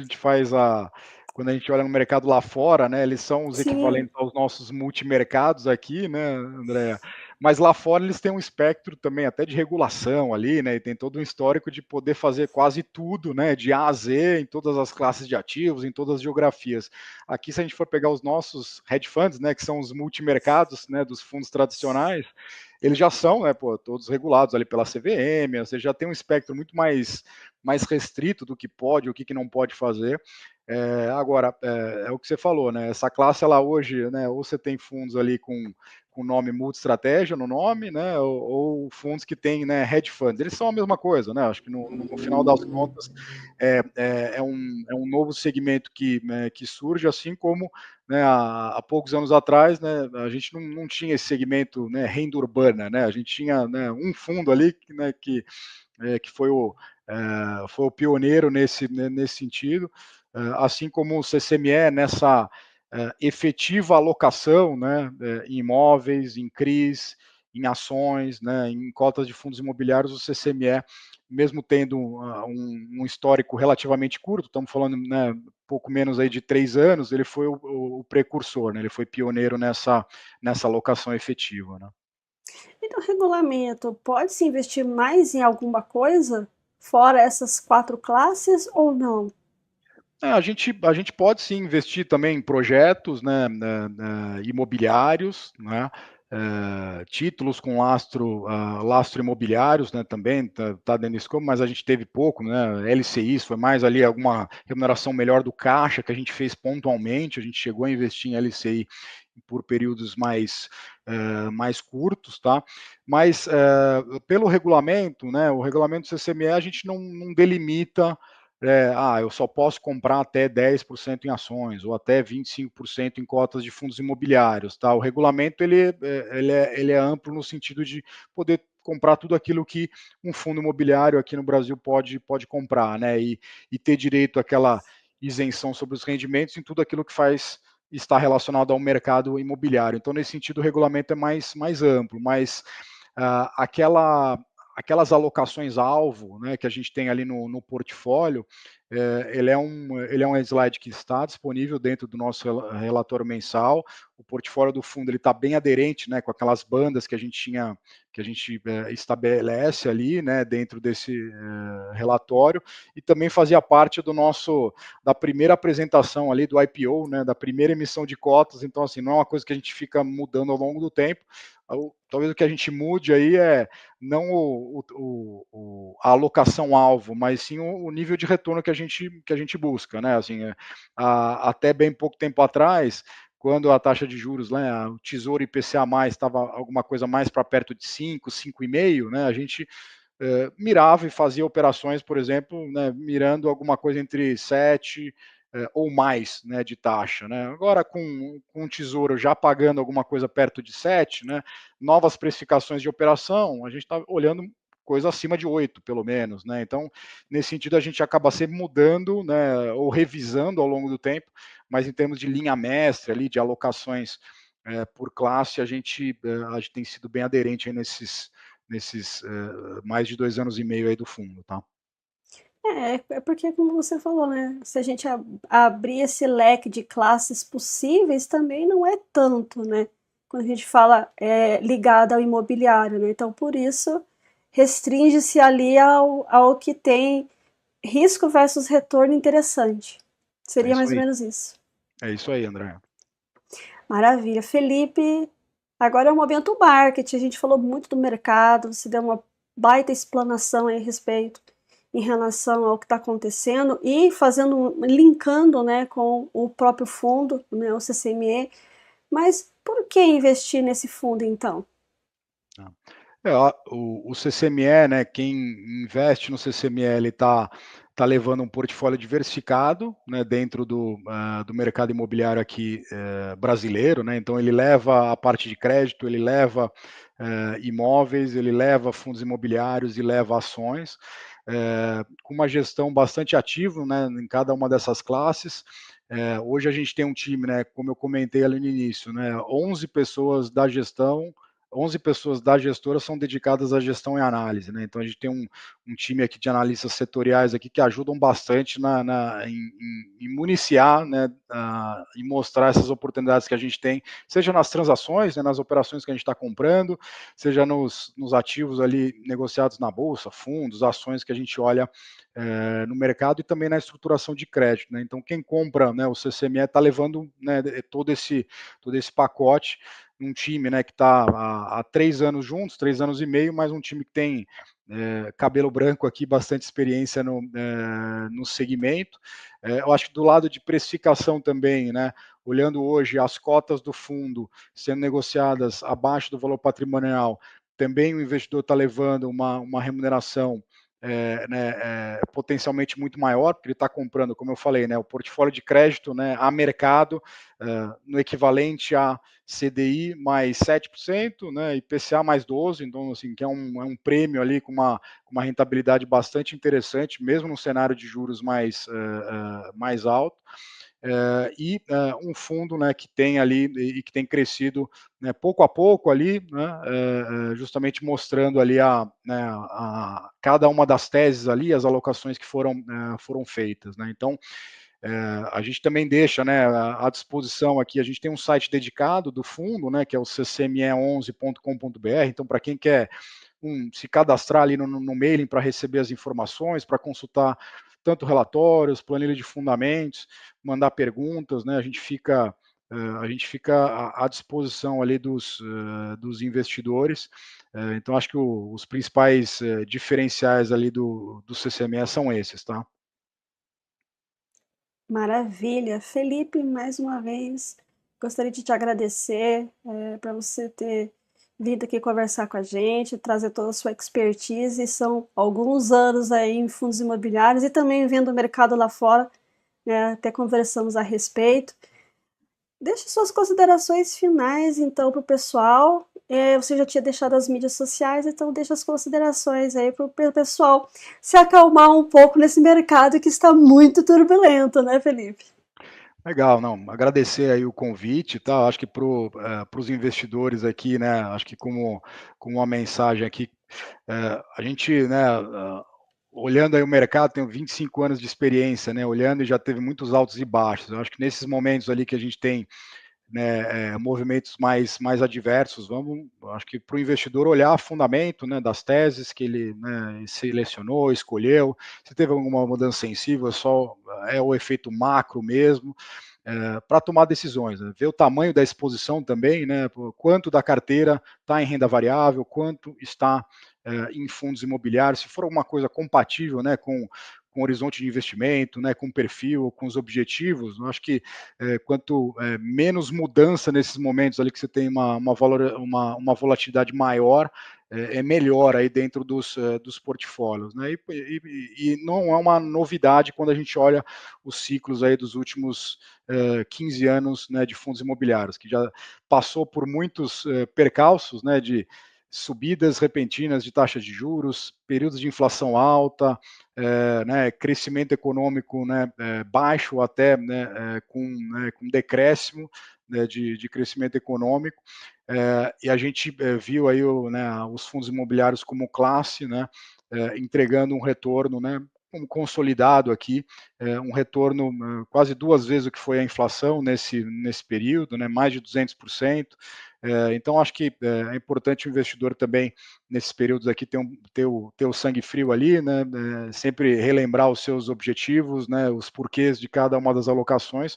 gente olha no mercado lá fora, né, eles são os Sim, equivalentes aos nossos multimercados aqui, né, Andréa? Mas lá fora eles têm um espectro também até de regulação ali, né, e tem todo um histórico de poder fazer quase tudo, né, de A a Z, em todas as classes de ativos, em todas as geografias. Aqui, se a gente for pegar os nossos hedge funds, né, que são os multimercados, né, dos fundos tradicionais, eles já são, né, pô, todos regulados ali pela CVM, ou seja, já tem um espectro muito mais restrito do que pode, o que não pode fazer. Agora, é o que você falou, né? Essa classe, ela hoje, né? Ou você tem fundos ali com nome multi-estratégia no nome, né? Ou fundos que têm, né, hedge funds. Eles são a mesma coisa, né? Acho que no final das contas é um novo segmento que surge, assim como, né, há poucos anos atrás, né, a gente não tinha esse segmento, né, renda urbana, né? A gente tinha, né, um fundo ali, né, que foi o pioneiro nesse sentido, assim como o CCME nessa efetiva alocação, né, em imóveis, em CRIs, em ações, né, em cotas de fundos imobiliários, o CCME, mesmo tendo um histórico relativamente curto, estamos falando, né, pouco menos aí de 3 anos, ele foi o precursor, né, ele foi pioneiro nessa alocação efetiva, né. E no regulamento, pode-se investir mais em alguma coisa, fora essas 4 classes ou não? A gente pode sim investir também em projetos, né, imobiliários, né, títulos com lastro imobiliários, né, também tá dentro desse escopo, mas a gente teve pouco, né, LCIs foi mais ali alguma remuneração melhor do caixa que a gente fez pontualmente, a gente chegou a investir em LCI por períodos mais curtos, tá? Mas pelo regulamento, né, o regulamento do CCME a gente não delimita eu só posso comprar até 10% em ações ou até 25% em cotas de fundos imobiliários, tá? O regulamento ele é amplo no sentido de poder comprar tudo aquilo que um fundo imobiliário aqui no Brasil pode comprar, né? E ter direito àquela isenção sobre os rendimentos em tudo aquilo que faz estar relacionado ao mercado imobiliário. Então, nesse sentido, o regulamento é mais amplo, mas aquelas alocações alvo, né, que a gente tem ali no portfólio, ele é um slide que está disponível dentro do nosso relatório mensal. O portfólio do fundo ele está bem aderente, né, com aquelas bandas que a gente estabelece ali, né, dentro desse relatório, e também fazia parte da primeira apresentação ali do IPO, né, da primeira emissão de cotas. Então, assim, não é uma coisa que a gente fica mudando ao longo do tempo. Talvez o que a gente mude aí não a alocação alvo, mas sim o nível de retorno que a gente busca, né? Assim, até bem pouco tempo atrás, quando a taxa de juros, né, o Tesouro IPCA mais estava alguma coisa mais para perto de 5, 5,5, né? A gente mirava e fazia operações, por exemplo, né, mirando alguma coisa entre 7 ou mais, né, de taxa. Né? Agora, com o Tesouro já pagando alguma coisa perto de 7, né, novas precificações de operação, a gente está olhando coisa acima de 8, pelo menos. Né? Então, nesse sentido, a gente acaba sempre mudando, né, ou revisando ao longo do tempo, mas em termos de linha mestra, ali, de alocações por classe, a gente tem sido bem aderente aí nesses mais de 2 anos e meio aí do fundo, tá? É porque como você falou, né, se a gente abrir esse leque de classes possíveis, também não é tanto, né, quando a gente fala, ligado ao imobiliário, né, então por isso restringe-se ali ao que tem risco versus retorno interessante. É Seria isso mais ou aí. menos isso. É isso aí, André. Maravilha. Felipe, agora é o momento marketing. A gente falou muito do mercado, você deu uma baita explanação aí a respeito em relação ao que está acontecendo e linkando, né, com o próprio fundo, né, o CCME. Mas por que investir nesse fundo então? Tá. O CCME, né, quem investe no CCME, ele tá levando um portfólio diversificado, né, dentro do mercado imobiliário aqui brasileiro, né, então ele leva a parte de crédito, ele leva imóveis, ele leva fundos imobiliários e leva ações, com uma gestão bastante ativa, né, em cada uma dessas classes. Hoje a gente tem um time, né, como eu comentei ali no início, né, 11 pessoas da gestora são dedicadas à gestão e análise, né? Então a gente tem um time aqui de analistas setoriais aqui que ajudam bastante em municiar, né, e mostrar essas oportunidades que a gente tem, seja nas transações, né, nas operações que a gente está comprando, seja nos ativos ali negociados na bolsa, fundos, ações que a gente olha no mercado e também na estruturação de crédito, né? Então quem compra, né, o CCME está levando, né, todo esse pacote um time, né, que está há 3 anos juntos, 3 anos e meio, mas um time que tem cabelo branco aqui, bastante experiência no segmento. Eu acho que do lado de precificação também, né, olhando hoje as cotas do fundo sendo negociadas abaixo do valor patrimonial, também o investidor está levando uma remuneração potencialmente muito maior, porque ele está comprando, como eu falei, né, o portfólio de crédito, né, a mercado, no equivalente a CDI mais 7%, né, IPCA mais 12%, então assim, que é um prêmio ali com uma rentabilidade bastante interessante, mesmo no cenário de juros mais alto. Um fundo, né, que tem ali e que tem crescido, né, pouco a pouco ali, né, justamente mostrando ali cada uma das teses ali, as alocações que foram feitas, né? Então, a gente também deixa, né, à disposição aqui, a gente tem um site dedicado do fundo, né, que é o ccme11.com.br, então para quem quer se cadastrar ali no mailing para receber as informações, para consultar tanto relatórios, planilha de fundamentos, mandar perguntas, né? A gente fica à disposição ali dos investidores. Então, acho que os principais diferenciais ali do CCME são esses, tá? Maravilha. Felipe, mais uma vez, gostaria de te agradecer para você ter vindo aqui conversar com a gente, trazer toda a sua expertise. São alguns anos aí em fundos imobiliários e também vendo o mercado lá fora, né, até conversamos a respeito. Deixe suas considerações finais, então, para o pessoal. Você já tinha deixado as mídias sociais, então deixa as considerações aí para o pessoal se acalmar um pouco nesse mercado que está muito turbulento, né, Felipe? Legal, não, agradecer aí o convite, tá? Acho que para os investidores aqui, né? Acho que como uma mensagem aqui, a gente, né? Olhando aí o mercado, tenho 25 anos de experiência, né? Olhando e já teve muitos altos e baixos. Eu acho que nesses momentos ali que a gente tem, né, movimentos mais adversos, acho que para o investidor olhar fundamento, né, das teses que ele, né, selecionou, escolheu, se teve alguma mudança sensível, é o efeito macro mesmo, para tomar decisões, né? Ver o tamanho da exposição também, né? Quanto da carteira está em renda variável, quanto está em fundos imobiliários, se for alguma coisa compatível, né, com horizonte de investimento, né, com perfil, com os objetivos. Eu acho que quanto menos mudança nesses momentos ali que você tem uma volatilidade maior, é melhor aí dentro dos portfólios, né? E não é uma novidade quando a gente olha os ciclos aí dos últimos 15 anos, né, de fundos imobiliários, que já passou por muitos percalços, né, de subidas repentinas de taxas de juros, períodos de inflação alta, né, crescimento econômico, né, baixo até, né, com decréscimo, né, de crescimento econômico, e a gente viu aí os fundos imobiliários como classe, né, entregando um retorno, né, consolidado aqui, um retorno quase 2 vezes o que foi a inflação nesse período, né, mais de 200%. Então, acho que é importante o investidor também, nesses períodos aqui, ter o sangue frio ali, né, sempre relembrar os seus objetivos, né, os porquês de cada uma das alocações,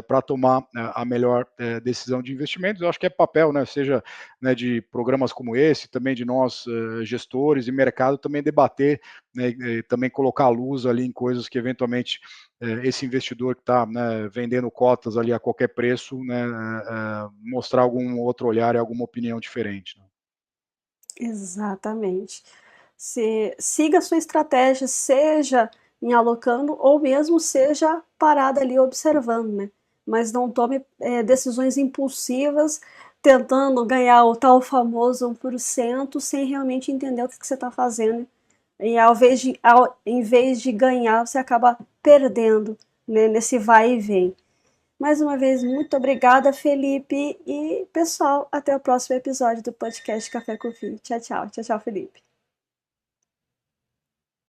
para tomar a melhor decisão de investimentos. Eu acho que é papel, né, seja, né, de programas como esse, também de nós, gestores e mercado, também debater, né, também colocar a luz ali em coisas que eventualmente esse investidor que está, né, vendendo cotas ali a qualquer preço, né, mostrar algum outro olhar e alguma opinião diferente, né? Exatamente. Você siga a sua estratégia, seja em alocando ou mesmo seja parada ali observando, né? Mas não tome decisões impulsivas tentando ganhar o tal famoso 1% sem realmente entender o que você está fazendo. E em vez de ganhar, você acaba perdendo, né, nesse vai e vem. Mais uma vez, muito obrigada, Felipe. E, pessoal, até o próximo episódio do podcast Café com Fim. Tchau, tchau. Tchau, tchau, Felipe.